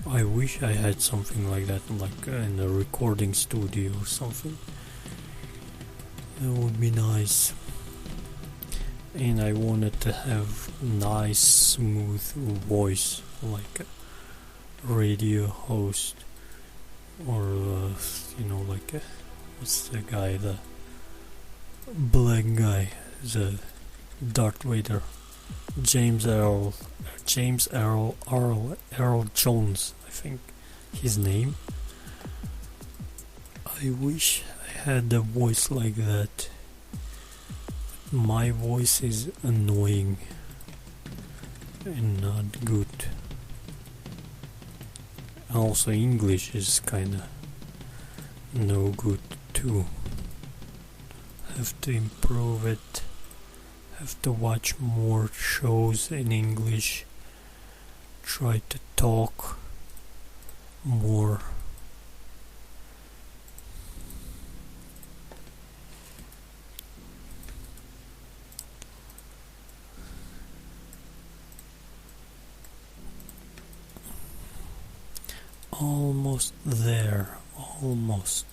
I wish I had something like that, like in a recording studio or something. That would be nice. And I wanted to have nice, smooth voice, like a radio host, or like what's the guy, the black guy, the Darth Vader, Earl Jones, I think his name. I wish I had a voice like that. My voice is annoying and not good. Also, English is kinda no good too. Have to improve it. Have to watch more shows in English. Try to talk more. Almost there, almost.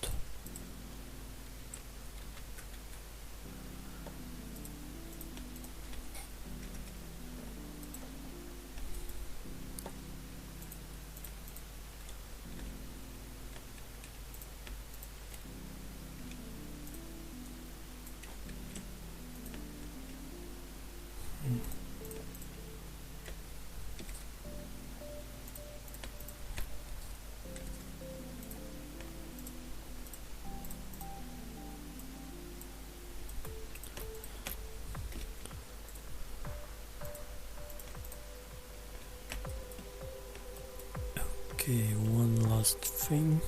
Okay, one last thing.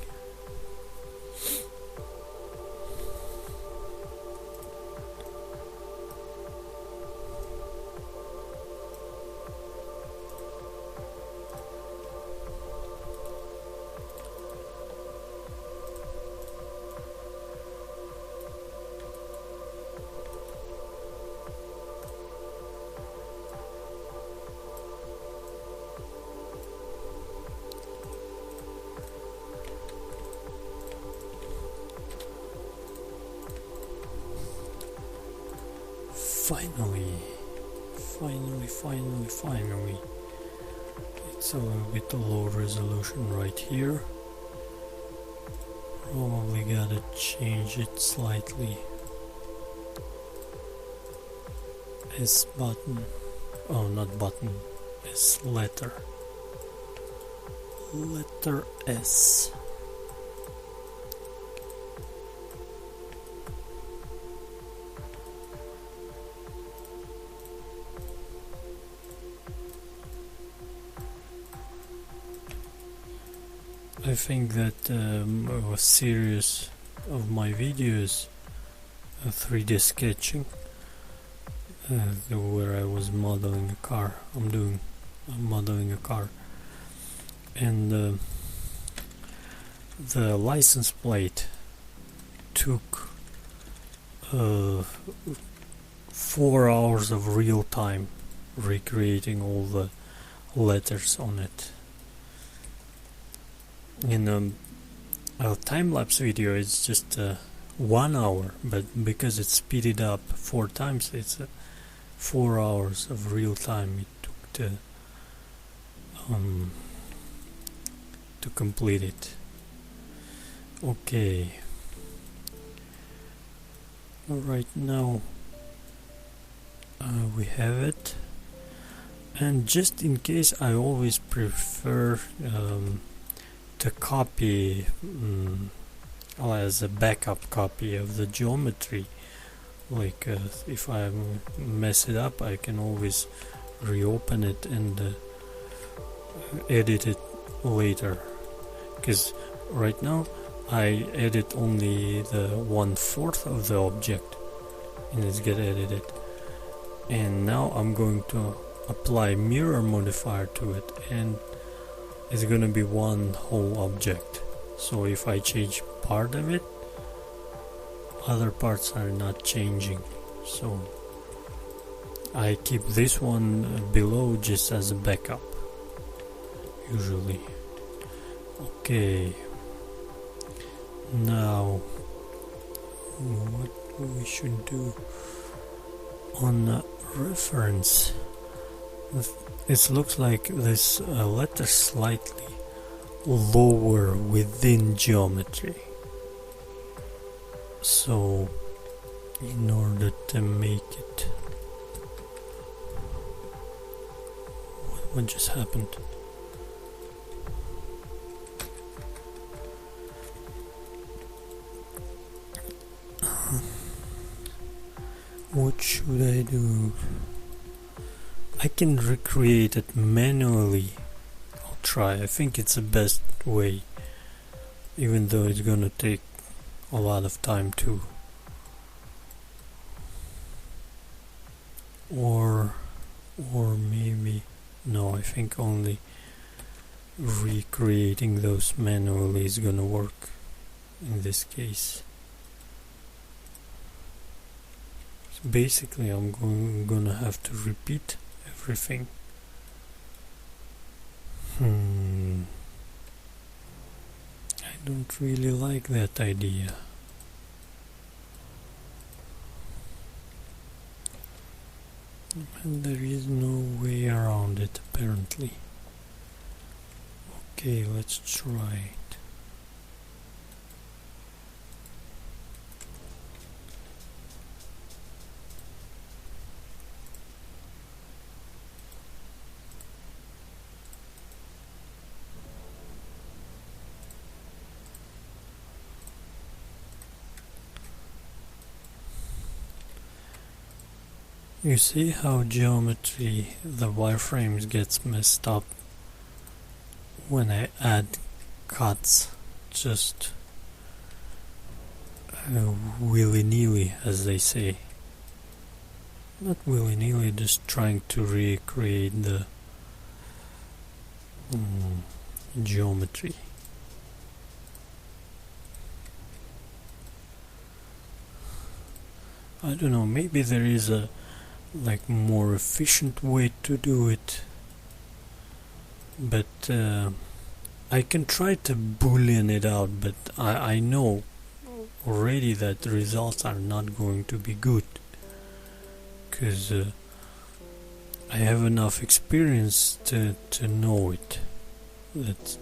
Finally. It's a little bit low resolution right here. Probably gotta change it slightly. S button. Oh, not button. S letter. Letter S. I think that a series of my videos, 3D sketching, where I was modeling a car. I'm modeling a car, and the license plate took 4 hours of real time recreating all the letters on it. In a time-lapse video it's just 1 hour, but because it's speeded up 4 times, it's 4 hours of real time it took to complete it. Okay, right now we have it, and just in case, I always prefer to copy as a backup copy of the geometry. Like if I mess it up, I can always reopen it and edit it later, because right now I edit only the 1/4 of the object and it's get edited, and now I'm going to apply mirror modifier to it, and it's gonna be one whole object. So if I change part of it, other parts are not changing, so I keep this one below just as a backup usually. Okay, now what we should do on reference, it looks like this letter slightly lower within geometry, so in order to make it, what just happened? What should I do? I can recreate it manually. I'll try. I think it's the best way, even though it's gonna take a lot of time too. Or maybe no, I think only recreating those manually is gonna work in this case. So basically I'm gonna have to repeat everything. I don't really like that idea. And there is no way around it apparently. Okay, let's try it. You see how geometry, the wireframes gets messed up when I add cuts just willy-nilly, as they say. Not willy-nilly, just trying to recreate the geometry. I don't know, maybe there is a more efficient way to do it, but I can try to boolean it out, but I know already that the results are not going to be good, because I have enough experience to know it, that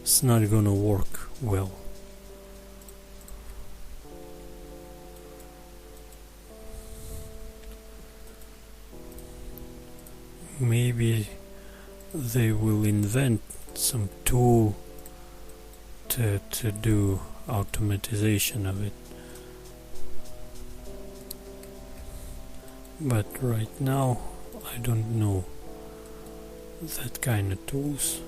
it's not gonna work well. Maybe they will invent some tool to do automatization of it, but right now I don't know that kind of tools,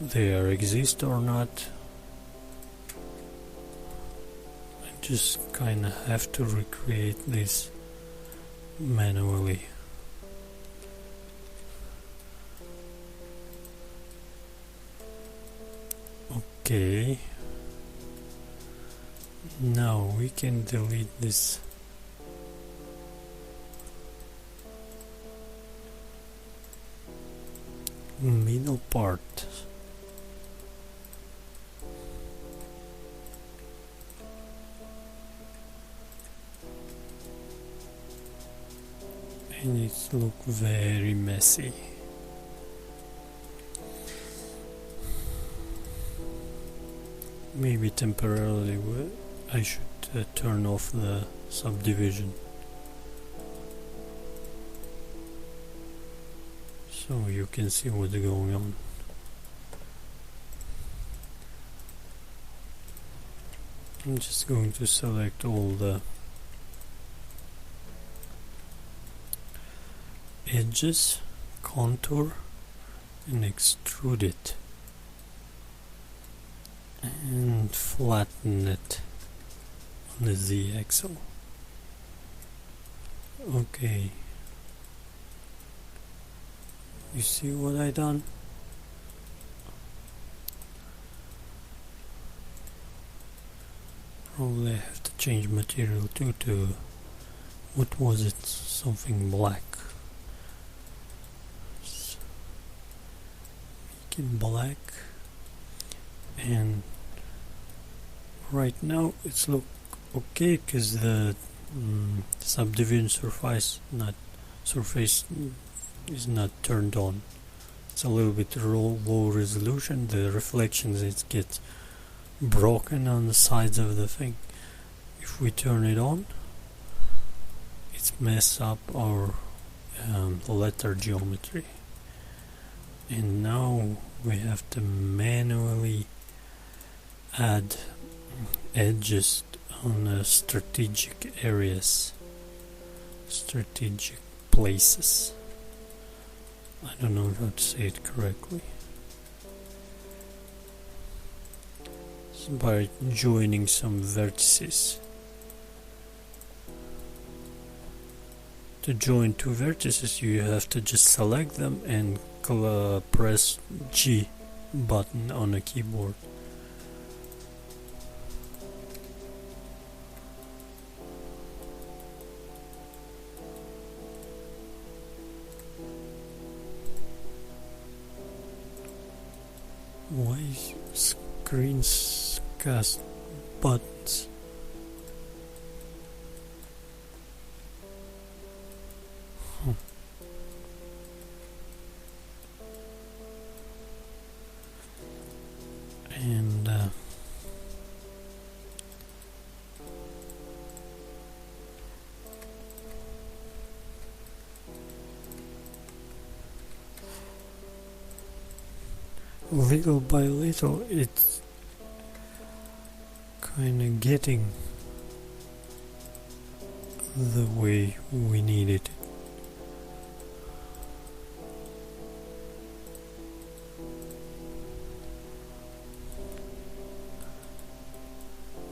they exist or not. I just kinda have to recreate this manually. Okay, now we can delete this middle part. And it looks very messy. Maybe temporarily I should turn off the subdivision so you can see what's going on. I'm just going to select all the edges, contour, and extrude it and flatten it on the Z axle. Okay, you see what I done? Probably I have to change material too to, what was it, something black. Make it black, and right now it's look okay because the subdivision surface is not turned on. It's a little bit low resolution. The reflections it gets broken on the sides of the thing. If we turn it on, it's mess up our letter geometry. And now we have to manually add edges on strategic areas, strategic places. I don't know how to say it correctly. It's by joining some vertices. To join two vertices, you have to just select them and press G button on a keyboard. Why screens cast buttons? And little by little it's kind of getting the way we need it.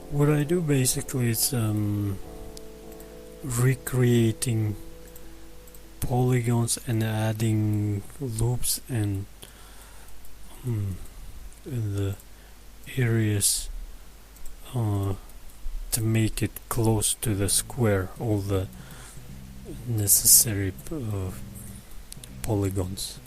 What I do basically is recreating polygons and adding loops and the areas to make it close to the square, all the necessary polygons.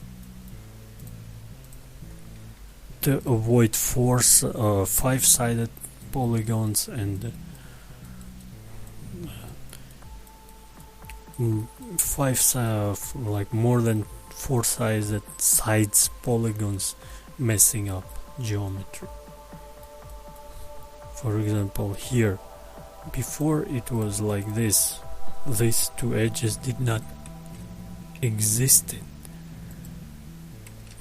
To avoid five-sided polygons and like more than four-sided sides polygons messing up geometry. For example, here, before it was like this, these two edges did not exist.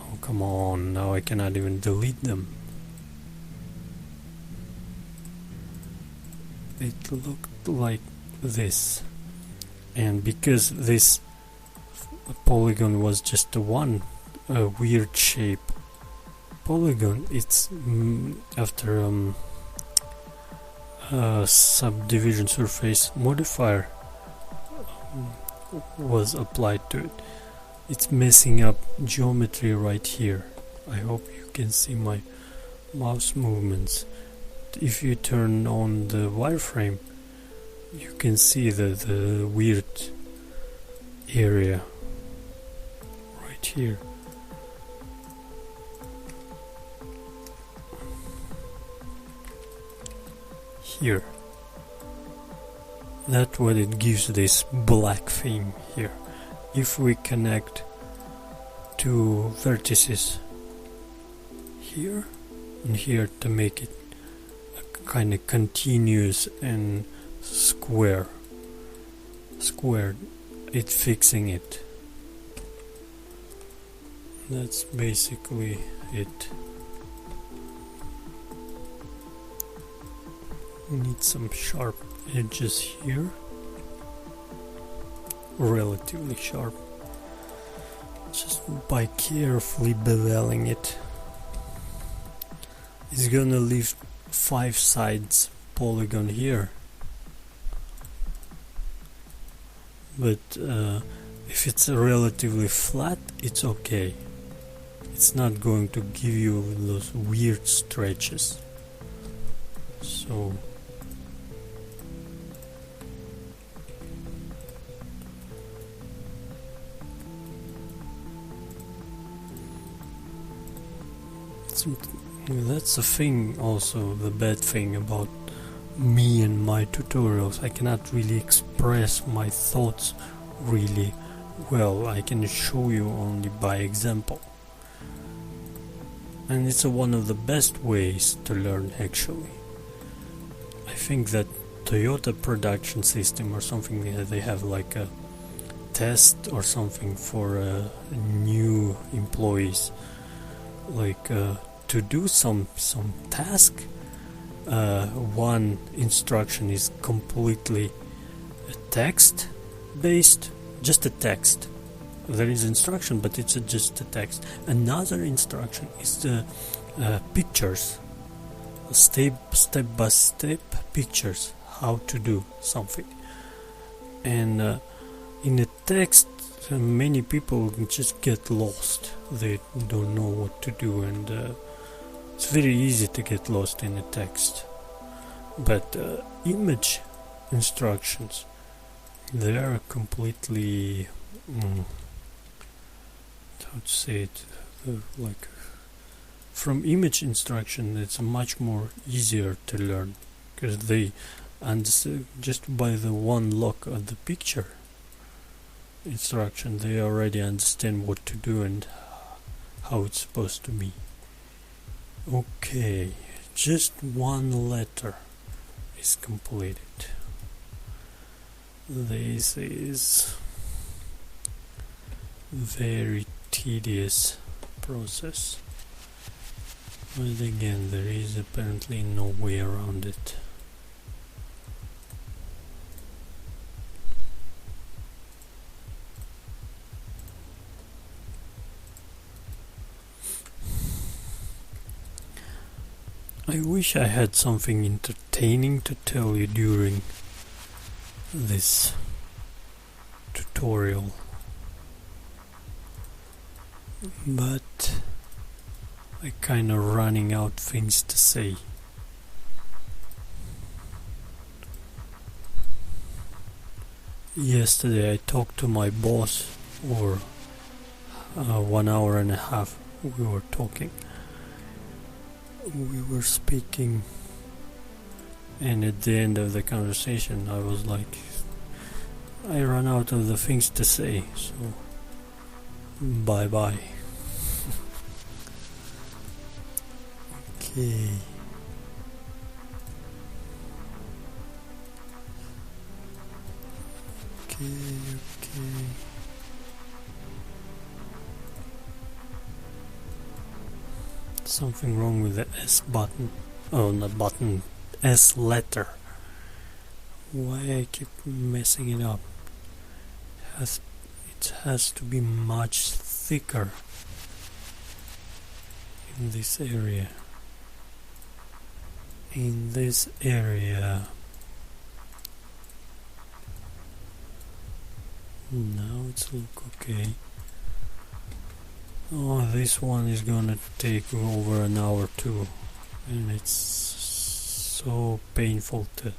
Oh come on, now I cannot even delete them. It looked like this, and because this polygon was just one weird shape polygon, it's after subdivision surface modifier was applied to it. It's messing up geometry right here. I hope you can see my mouse movements. If you turn on the wireframe, you can see the weird area right here. Here. That's what it gives this black thing here. If we connect two vertices here and here to make it kind of continuous and squared, it's fixing it. That's basically it. We need some sharp edges here, relatively sharp, just by carefully beveling it. It's gonna leave 5 sides polygon here, but if it's relatively flat, it's okay. It's not going to give you those weird stretches. So that's the thing, also the bad thing about me and my tutorials. I cannot really express my thoughts really well. I can show you only by example, and it's one of the best ways to learn actually. I think that Toyota production system or something, they have like a test or something for new employees, like to do some task. One instruction is completely text based, just a text. There is instruction, but it's just a text. Another instruction is the pictures, step by step pictures, how to do something. And in the text, many people just get lost. They don't know what to do, and it's very easy to get lost in the text. But image instructions, they are completely how to say it, like from image instruction, it's much more easier to learn, because they understand just by the one look at the picture instruction, they already understand what to do and how it's supposed to be. Okay, just one letter is completed. This is very tedious process, but again, there is apparently no way around it. I wish I had something entertaining to tell you during this tutorial, but I kinda running out things to say. Yesterday I talked to my boss for 1 hour and a half. We were talking. We were speaking, and at the end of the conversation I was like, I ran out of the things to say, so bye bye. Okay. Okay. Something wrong with the S button. Oh, not button, S letter. Why I keep messing it up? It has to be much thicker in this area. In this area. Now it's look okay. Oh, this one is gonna take over an hour too, and it's so painful to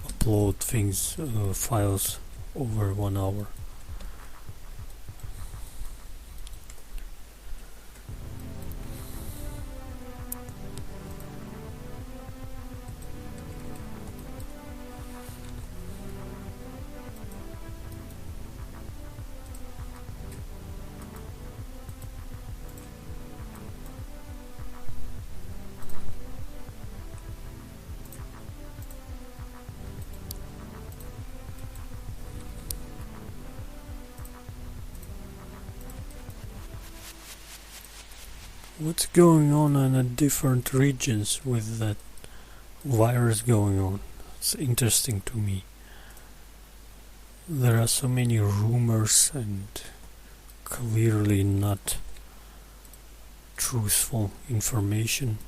upload things, files over 1 hour. What's going on in the different regions with that virus going on? It's interesting to me. There are so many rumors and clearly not truthful information,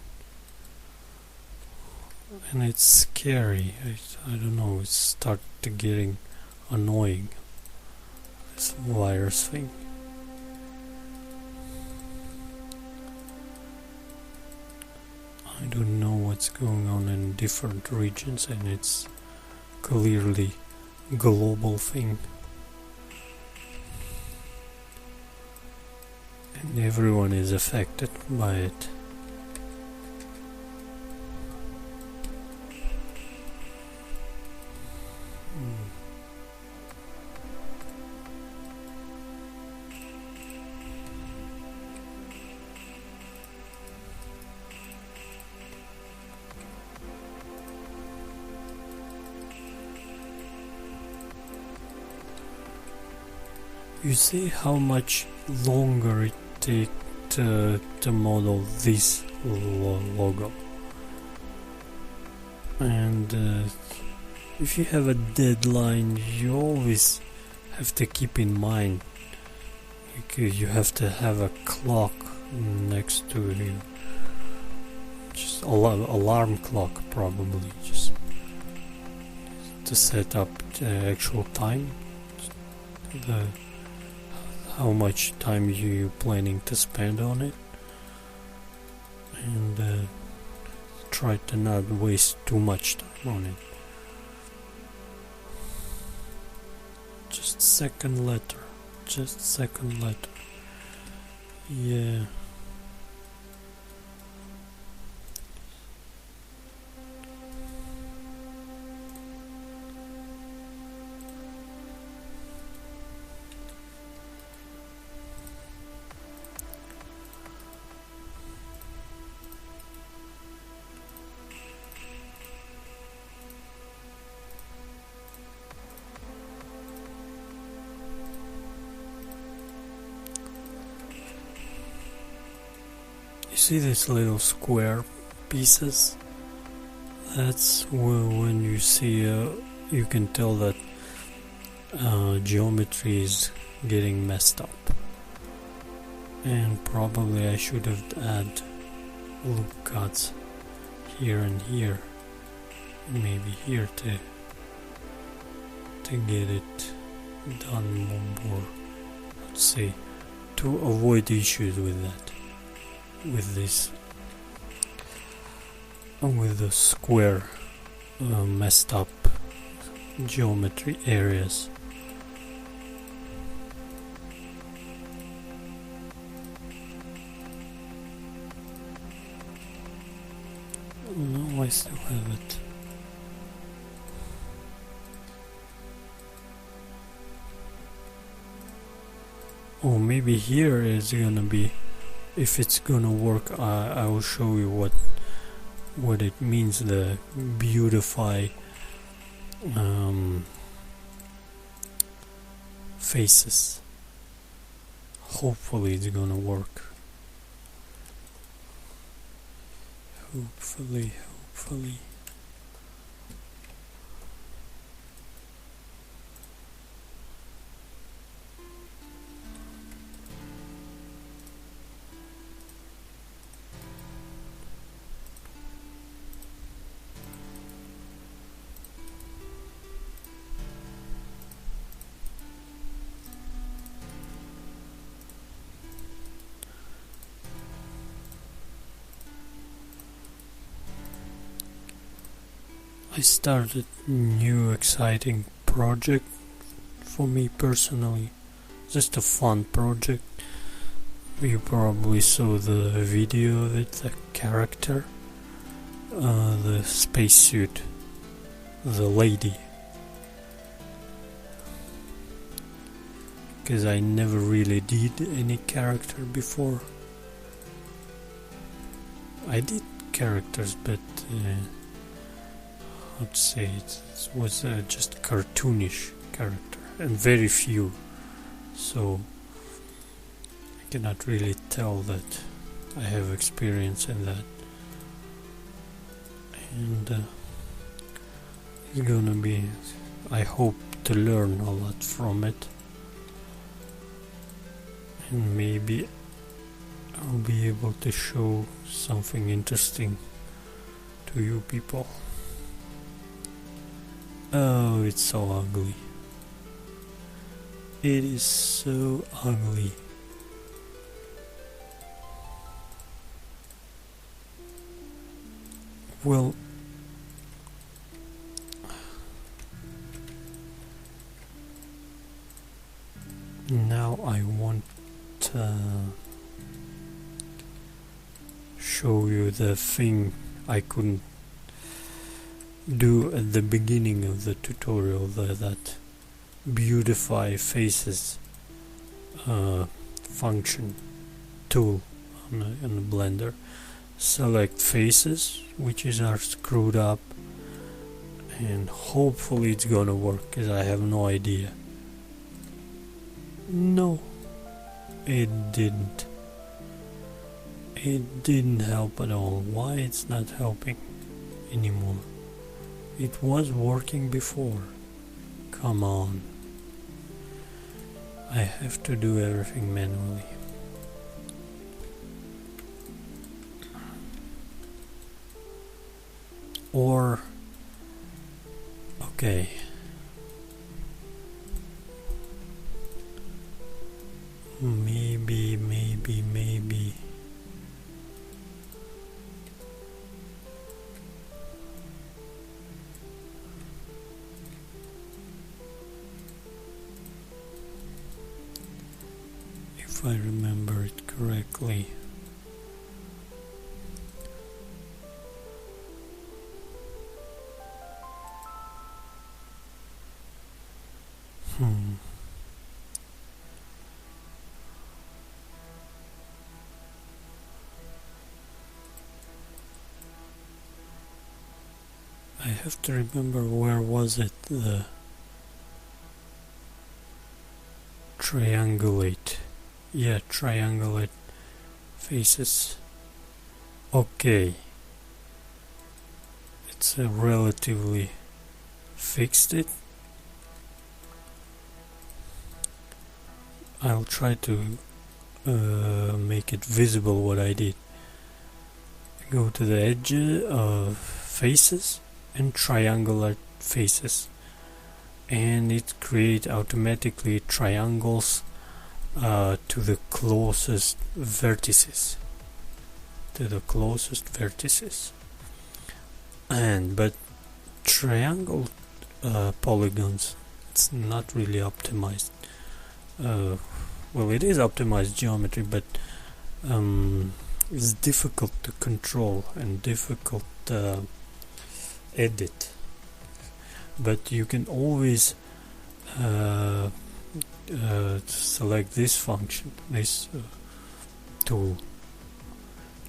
and it's scary. I don't know, it's starting to getting annoying, this virus thing. I don't know what's going on in different regions, and it's clearly a global thing. And everyone is affected by it. You see how much longer it takes to model this logo, and if you have a deadline, you always have to keep in mind, because you have to have a clock next to you, just alarm clock probably, just to set up the actual time, how much time you planning to spend on it, and try to not waste too much time on it. Just second letter, yeah. You see these little square pieces? That's when you see, you can tell that geometry is getting messed up. And probably I should have add loop cuts here and here, maybe here to get it done more, let's say, to avoid issues with that, with this, with the square messed up geometry areas. No, I still have it. Oh, maybe here is gonna be, if it's gonna work, I will show you what it means, the beautify faces. Hopefully it's gonna work. Hopefully. I started new exciting project for me personally. Just a fun project. You probably saw the video of it, the character, the spacesuit, the lady. Because I never really did any character before. I did characters, but I'd say it was just cartoonish character, and very few. So I cannot really tell that I have experience in that. And it's gonna be, I hope to learn a lot from it. And maybe I'll be able to show something interesting to you people. Oh, it's so ugly. It is so ugly. Well, now I want to show you the thing I couldn't do at the beginning of the tutorial, that beautify faces function tool on the Blender. Select faces which are screwed up, and hopefully it's gonna work, because I have no idea. No, it didn't. It didn't help at all. Why it's not helping anymore? It was working before. Come on. I have to do everything manually. Or, okay. Maybe. If I remember it correctly. I have to remember, where was it? The triangulate. Yeah, triangulate faces. Okay. It's relatively fixed it. I'll try to make it visible what I did. Go to the edge of faces and triangular faces, and it creates automatically triangles to the closest vertices. But triangle polygons, it's not really optimized. Well, it is optimized geometry, but it's difficult to control and difficult edit. But you can always select this function, this tool,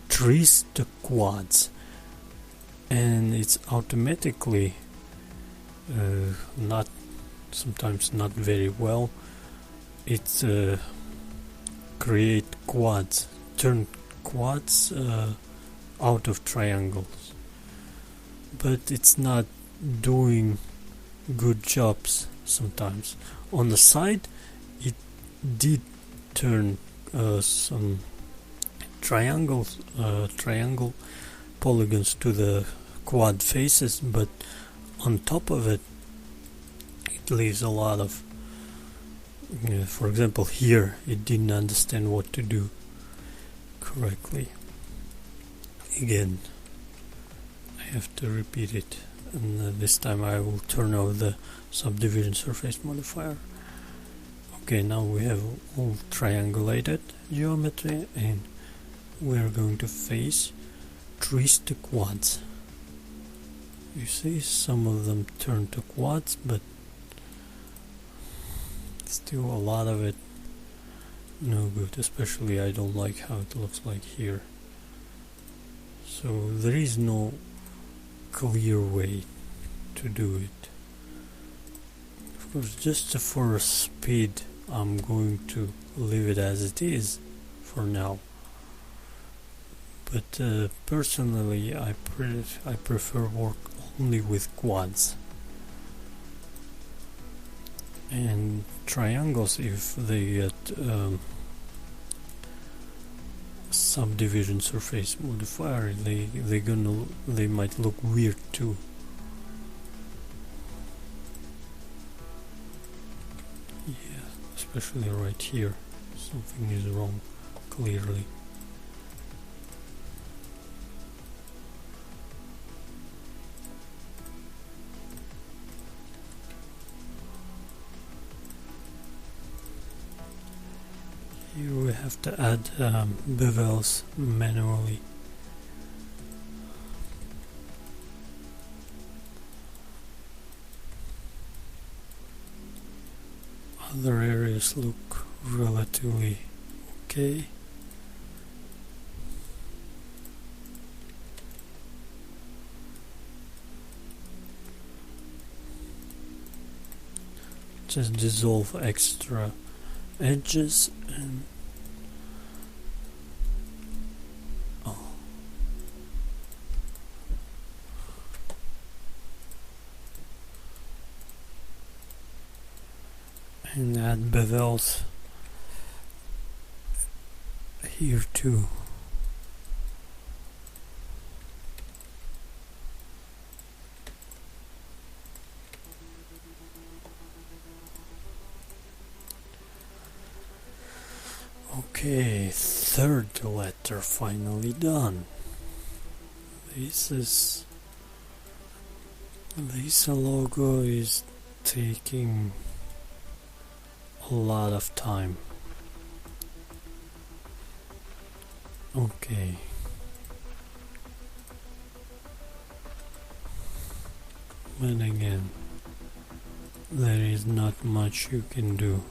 trace the quads, and it's automatically sometimes not very well. It create quads, turn quads out of triangles, but it's not doing good jobs sometimes. On the side it did turn some triangle polygons to the quad faces, but on top of it leaves a lot of, for example, here it didn't understand what to do correctly. Again, I have to repeat it. and this time I will turn off the subdivision surface modifier. Okay, now we have all triangulated geometry, and we're going to face trees to quads. You see, some of them turn to quads, but still a lot of it no good. Especially I don't like how it looks like here. So there is no clear way to do it. Of course, just for speed, I'm going to leave it as it is for now. But personally, I prefer work only with quads. And triangles, if they get subdivision surface modifier, they might look weird too. Yeah, especially right here, something is wrong clearly. Here we have to add bevels manually. Other areas look relatively okay. Just dissolve extra edges and add bevels here too. Okay, third letter finally done. This logo is taking a lot of time. Okay. But again, there is not much you can do.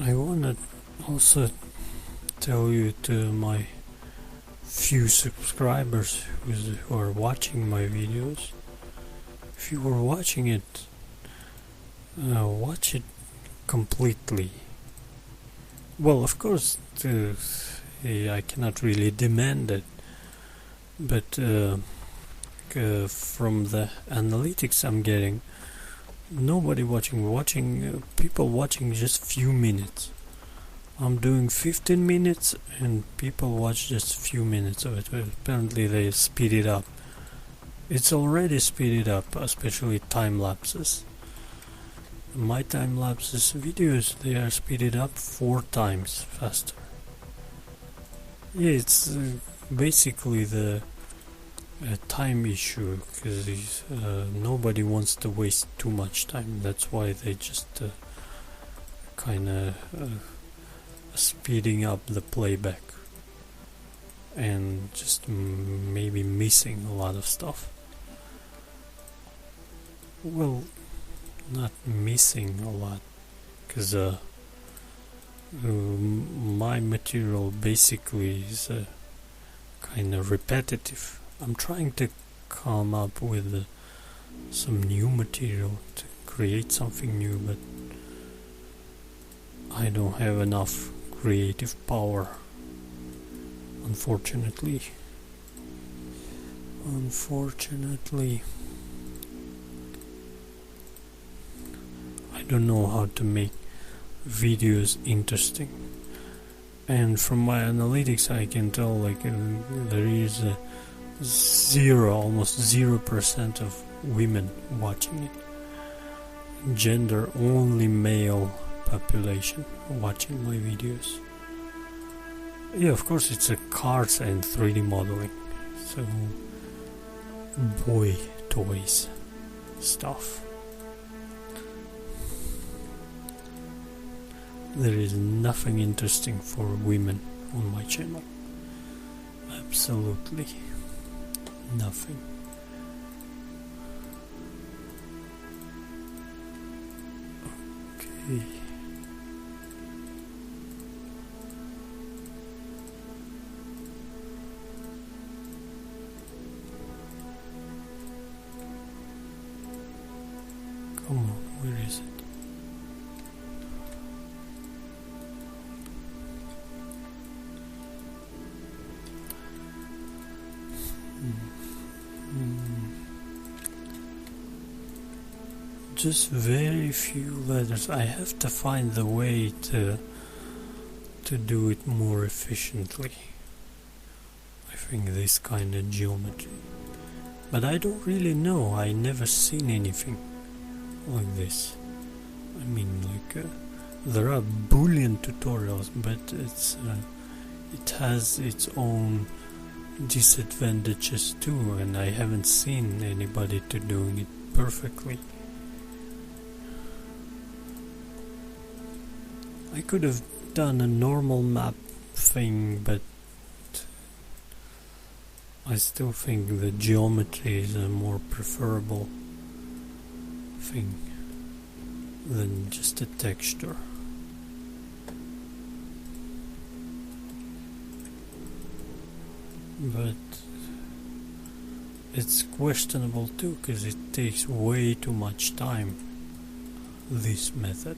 I wanna also tell you to my few subscribers who are watching my videos, if you are watching it, watch it completely. Well, of course, I cannot really demand it, but from the analytics I'm getting, nobody watching people watching just few minutes. I'm doing 15 minutes and people watch just few minutes of it. Apparently they speed it up. It's already speeded up, especially time lapses. My time lapses videos, they are speeded up 4 times faster. Yeah, it's basically the time issue, because nobody wants to waste too much time. That's why they just kinda speeding up the playback and just maybe missing a lot of stuff. Well, not missing a lot, because my material basically is kind of repetitive. I'm trying to come up with some new material to create something new, but I don't have enough creative power, unfortunately. I don't know how to make videos interesting, and from my analytics I can tell like there is a almost 0% of women watching it. Gender only male population watching my videos. Yeah, of course it's a cars and 3D modeling, so boy toys stuff. There is nothing interesting for women on my channel. Absolutely nothing. Okay. Come on, where is it? Just very few letters. I have to find the way to do it more efficiently. I think this kind of geometry. But I don't really know. I never seen anything like this. I mean, like there are Boolean tutorials, but it has its own disadvantages too, and I haven't seen anybody to doing it perfectly. I could have done a normal map thing, but I still think the geometry is a more preferable thing than just a texture. But it's questionable too, because it takes way too much time, this method.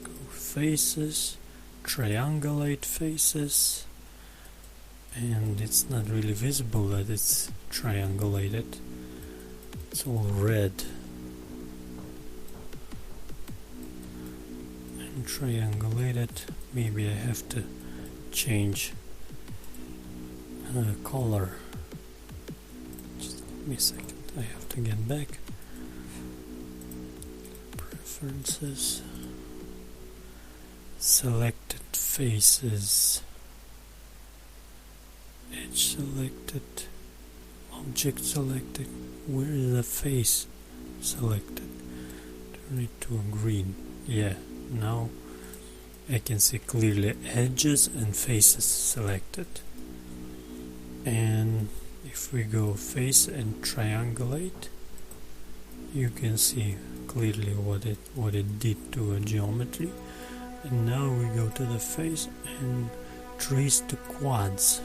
Go faces, triangulate faces, and it's not really visible that it's triangulated. It's all red. And triangulated, maybe I have to change color. Just give me a second, I have to get back. Preferences, selected faces, edge selected, object selected. Where is the face selected? Turn it to a green. Yeah, now I can see clearly edges and faces selected. And if we go face and triangulate, you can see clearly what it did to a geometry. And now we go to the face and trace the quads.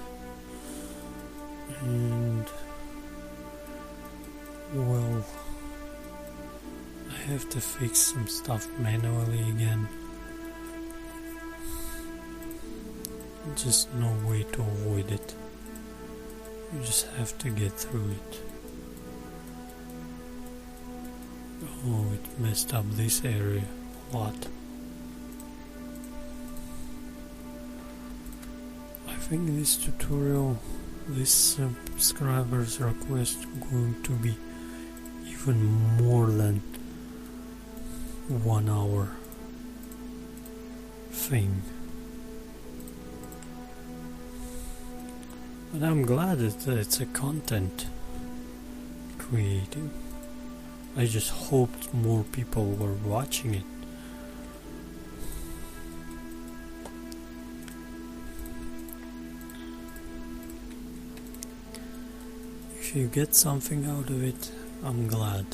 And well, I have to fix some stuff manually again. Just no way to avoid it. You just have to get through it. Oh, it messed up this area a lot. I think this tutorial, this subscriber's request going to be even more than 1 hour thing. But I'm glad that it's a content creating. I just hoped more people were watching it. If you get something out of it, I'm glad.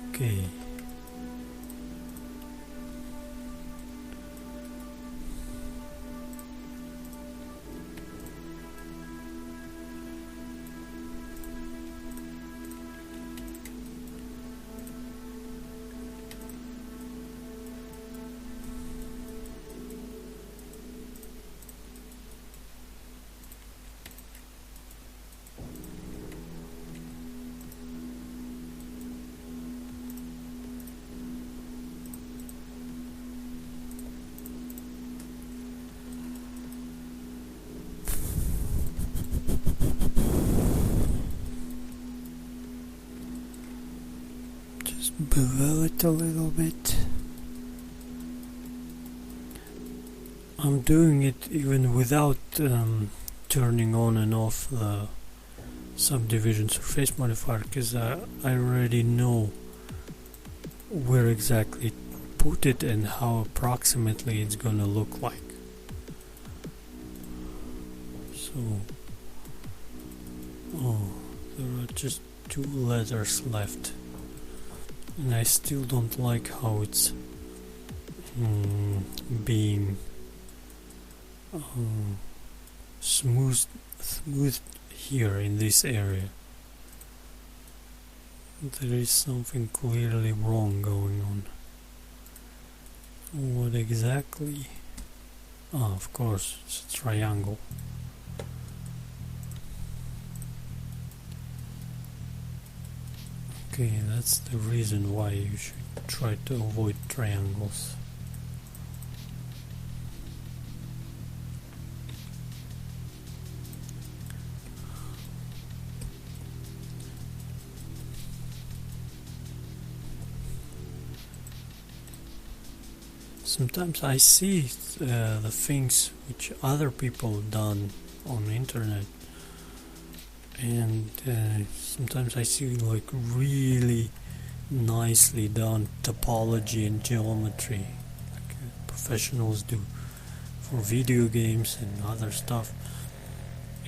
Okay. below it a little bit. I'm doing it even without turning on and off the subdivision surface modifier, because I already know where exactly put it and how approximately it's gonna look like. So, there are just 2 letters left, and I still don't like how it's being smoothed here in this area. There is something clearly wrong going on. What exactly? Of course, it's a triangle. Okay, that's the reason why you should try to avoid triangles. Sometimes I see the things which other people done on the internet, and sometimes I see like really nicely done topology and geometry, like professionals do for video games and other stuff,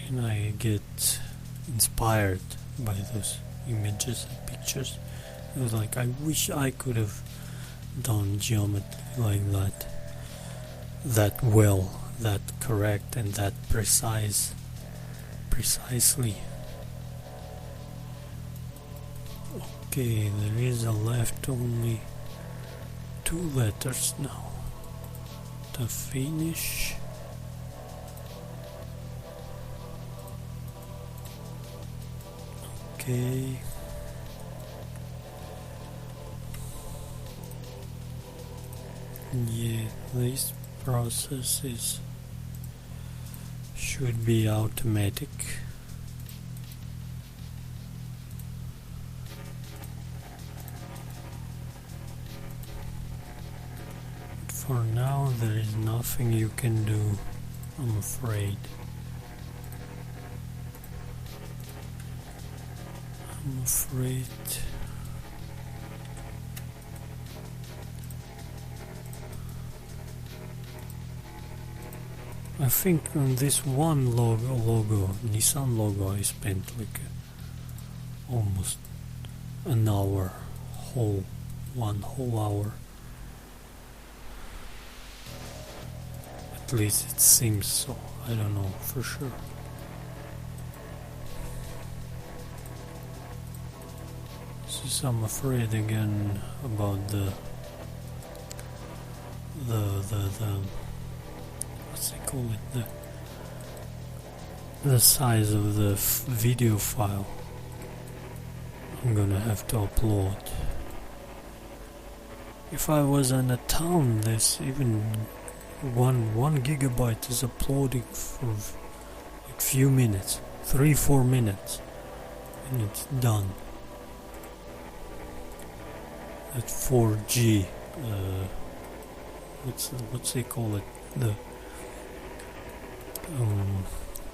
and I get inspired by those images and pictures. It was like, I wish I could have done geometry like that well, that correct, and that precisely. Okay, there is left only 2 letters now to finish. Okay. Yeah, this process should be automatic. But for now, there is nothing you can do, I'm afraid. I think on this one logo, Nissan logo, I spent like almost an hour, one whole hour. At least it seems so. I don't know for sure. So I'm afraid again about the what's they call it, the size of the video file I'm gonna have to upload. If I was in a town, this even one gigabyte is uploading for like few minutes, 3-4 minutes, and it's done. At 4G, what's they call it, the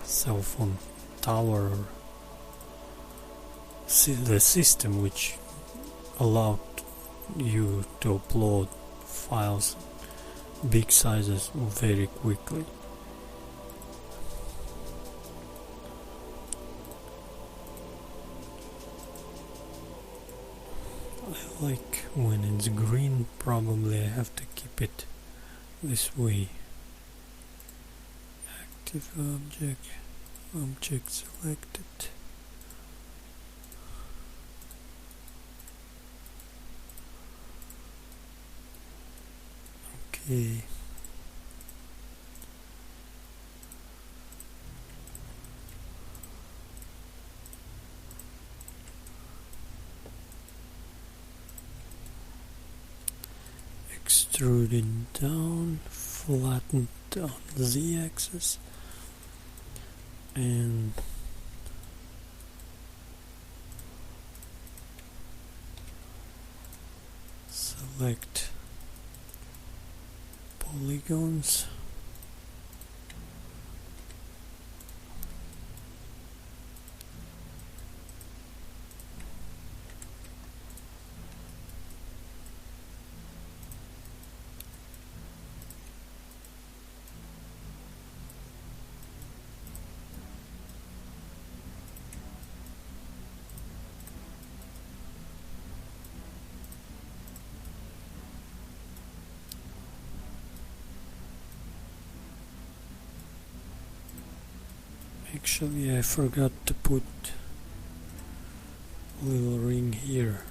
cell phone tower, the system which allowed you to upload files big sizes very quickly. I like when it's green. Probably I have to keep it this way. Active object selected. Okay. Extrude it down, flatten it on the z-axis, and select polygons. Actually, I forgot to put a little ring here.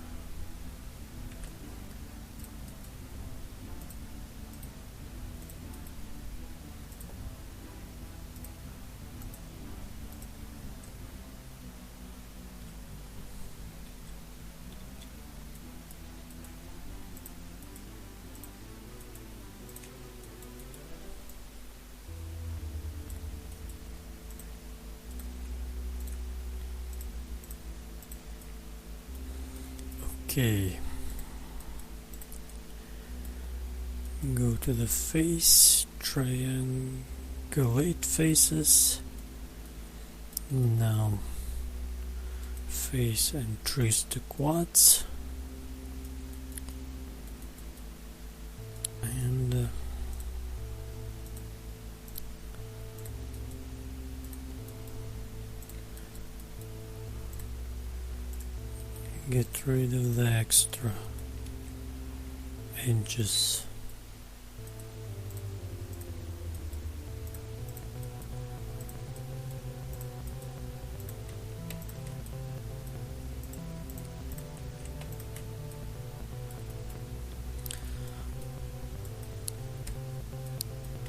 Okay, go to the face, triangulate faces. Now face and trace the quads, and get rid of the extra edges.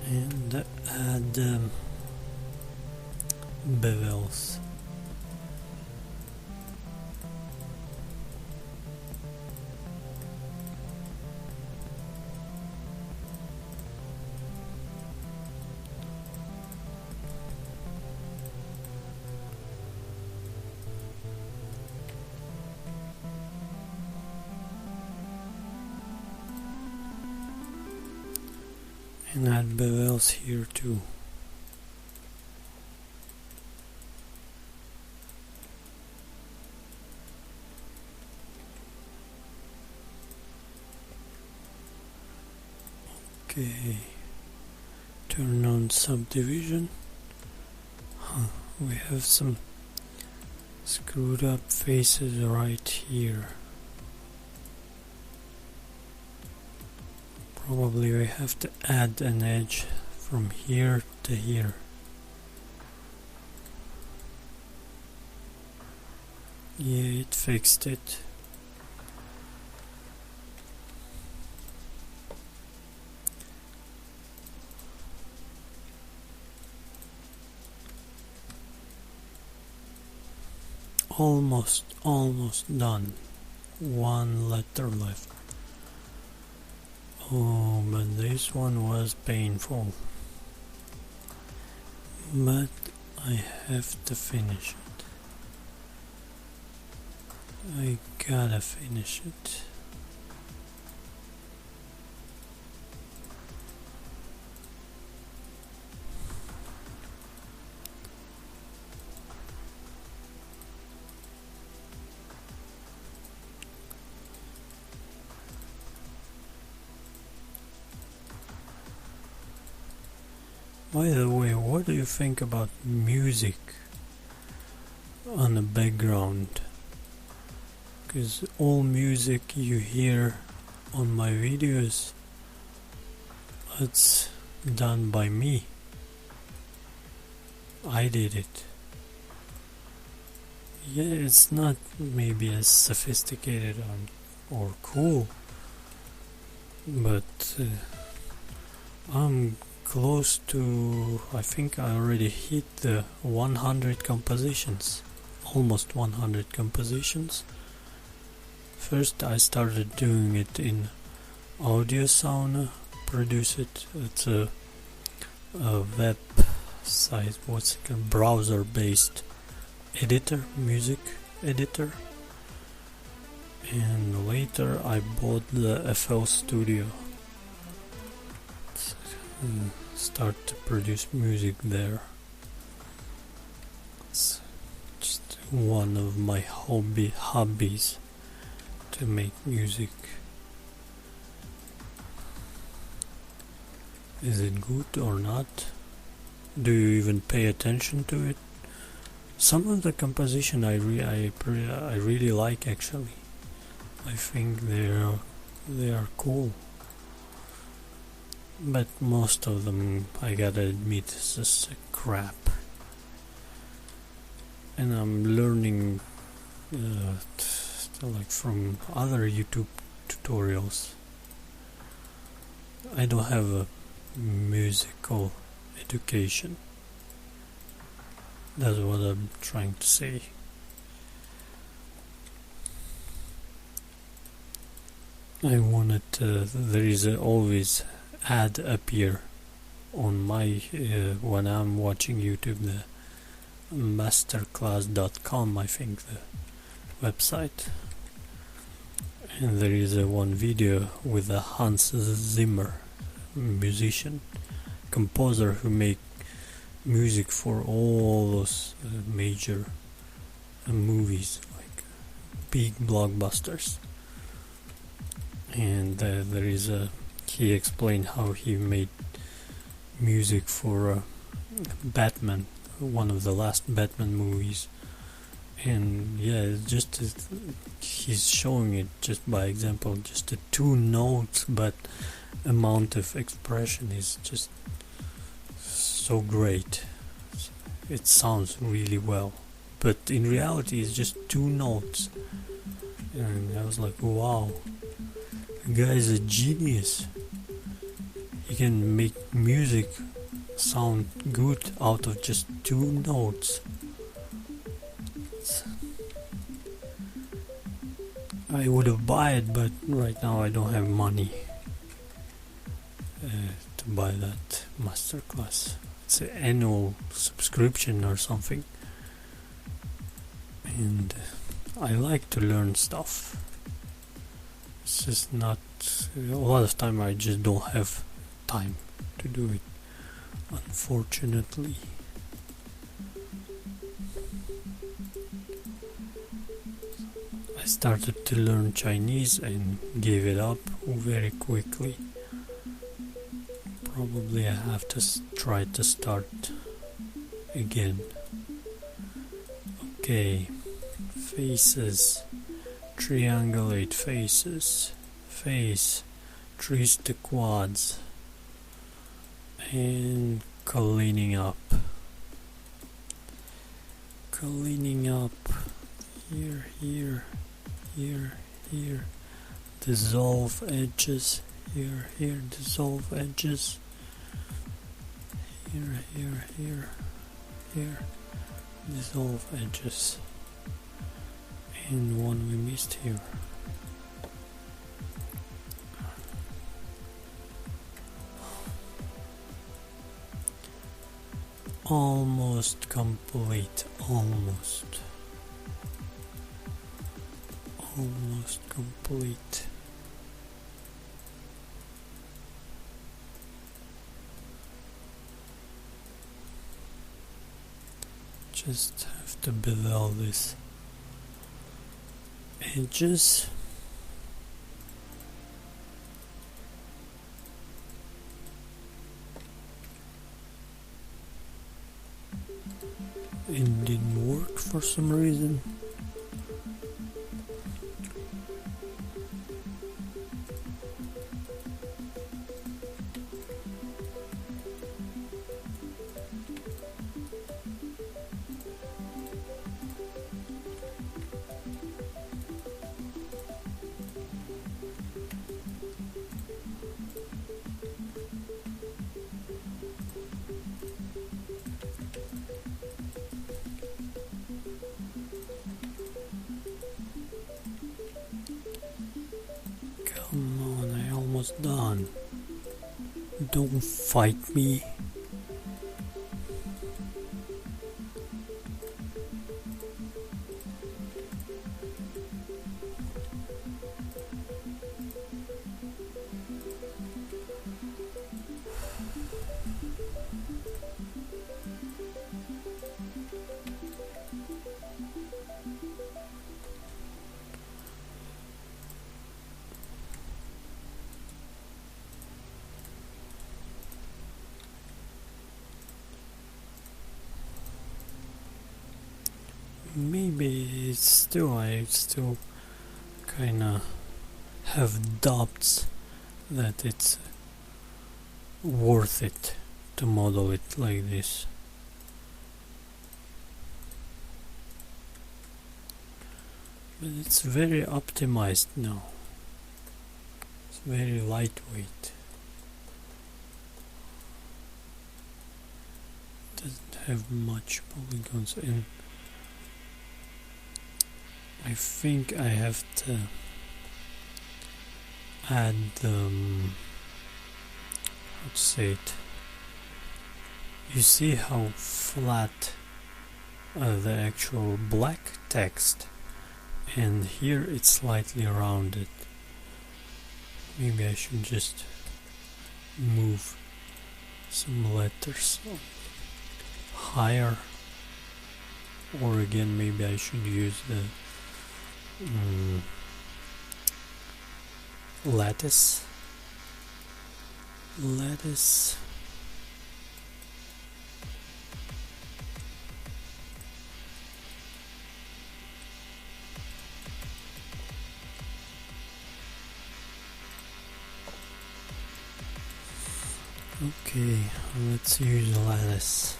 And add bevels. And add bevels here too. Okay, turn on subdivision. We have some screwed up faces right here. Probably we have to add an edge from here to here. Yeah, it fixed it. Almost done. One letter left. Oh, but this one was painful. But I have to finish it. I gotta finish it. By the way, what do you think about music on the background? Because all music you hear on my videos, it's done by me. I did it. Yeah, it's not maybe as sophisticated or cool, but I'm close to, I think I already hit the 100 compositions, almost 100 compositions. First I started doing it in Audio Sauna, produce it. It's a web site, what's it called, browser based editor, music editor. and later I bought the FL Studio and start to produce music there. It's just one of my hobbies to make music. Is it good or not? Do you even pay attention to it? Some of the composition I really like actually. I think they are cool. But most of them, I gotta admit, is just crap. And I'm learning like from other YouTube tutorials. I don't have a musical education. That's what I'm trying to say. I wanted there is always ad appear on my when I'm watching YouTube, the masterclass.com, I think the website, and there is one video with a Hans Zimmer, musician, composer who make music for all those major movies, like big blockbusters. And there is he explained how he made music for Batman, one of the last Batman movies. And yeah, he's showing it just by example, just the 2 notes, but amount of expression is just so great. It sounds really well, but in reality it's just 2 notes. And I was like, wow, the guy is a genius. He can make music sound good out of just 2 notes. I would have bought it, but right now I don't have money to buy that masterclass. It's an annual subscription or something, and I like to learn stuff. It's just not a lot of time. I just don't have time to do it, unfortunately. I started to learn Chinese and gave it up very quickly. Probably I have to try to start again. Okay, faces, triangulate faces, face, trees to quads, and cleaning up. Cleaning up, here, here, here, here, dissolve edges, here, here, dissolve edges, here, here, here, here, dissolve edges, and one we missed here. Almost complete, almost complete. Just have to bevel these edges. It didn't work for some reason. Come on, I almost done. Don't fight me. maybe I still kinda have doubts that it's worth it to model it like this. But it's very optimized now. It's very lightweight. Doesn't have much polygons, and I think I have to add how to say it. You see how flat the actual black text, and here it's slightly rounded. Maybe I should just move some letters higher, or again maybe I should use the lattice. Okay, let's use lattice.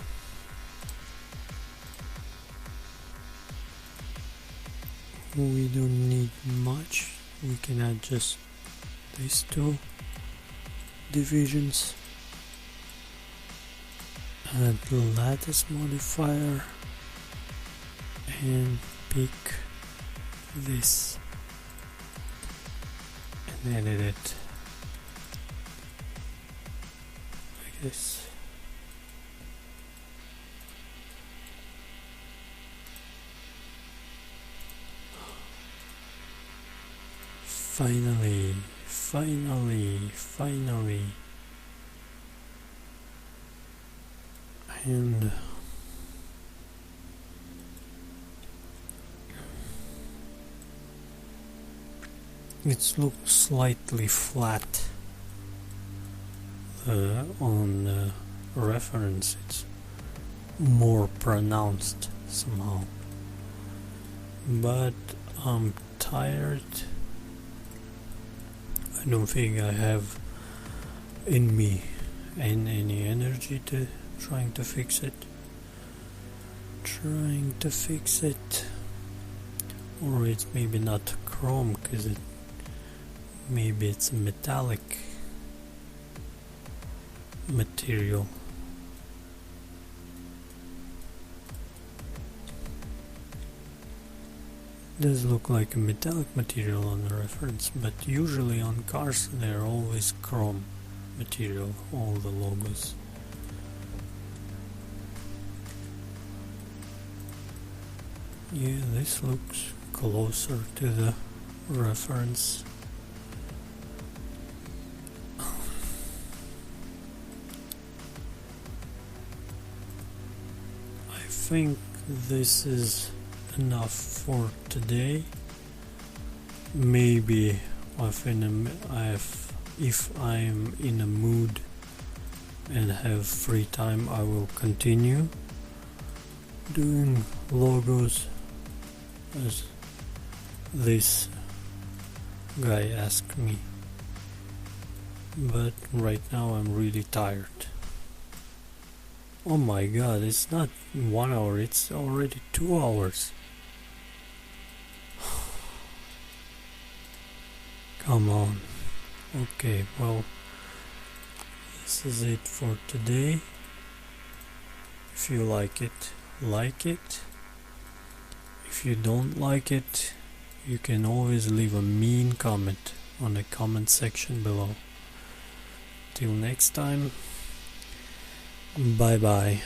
We don't need much. We can add just these two divisions. Add the lattice modifier and pick this and edit it like this. Finally. And it looks slightly flat on the reference. It's more pronounced somehow, but I'm tired. I don't think I have in me any energy to trying to fix it. Or it's maybe not chrome, because maybe it's a metallic material. Does look like a metallic material on the reference, but usually on cars they're always chrome material, all the logos. Yeah, this looks closer to the reference. I think this is enough for today. Maybe if I'm in a mood and have free time, I will continue doing logos as this guy asked me. But right now I'm really tired. Oh my god, it's not 1 hour, it's already 2 hours. Come on. Okay, well, this is it for today. If you like it, like it. If you don't like it, you can always leave a mean comment on the comment section below. Till next time, bye bye.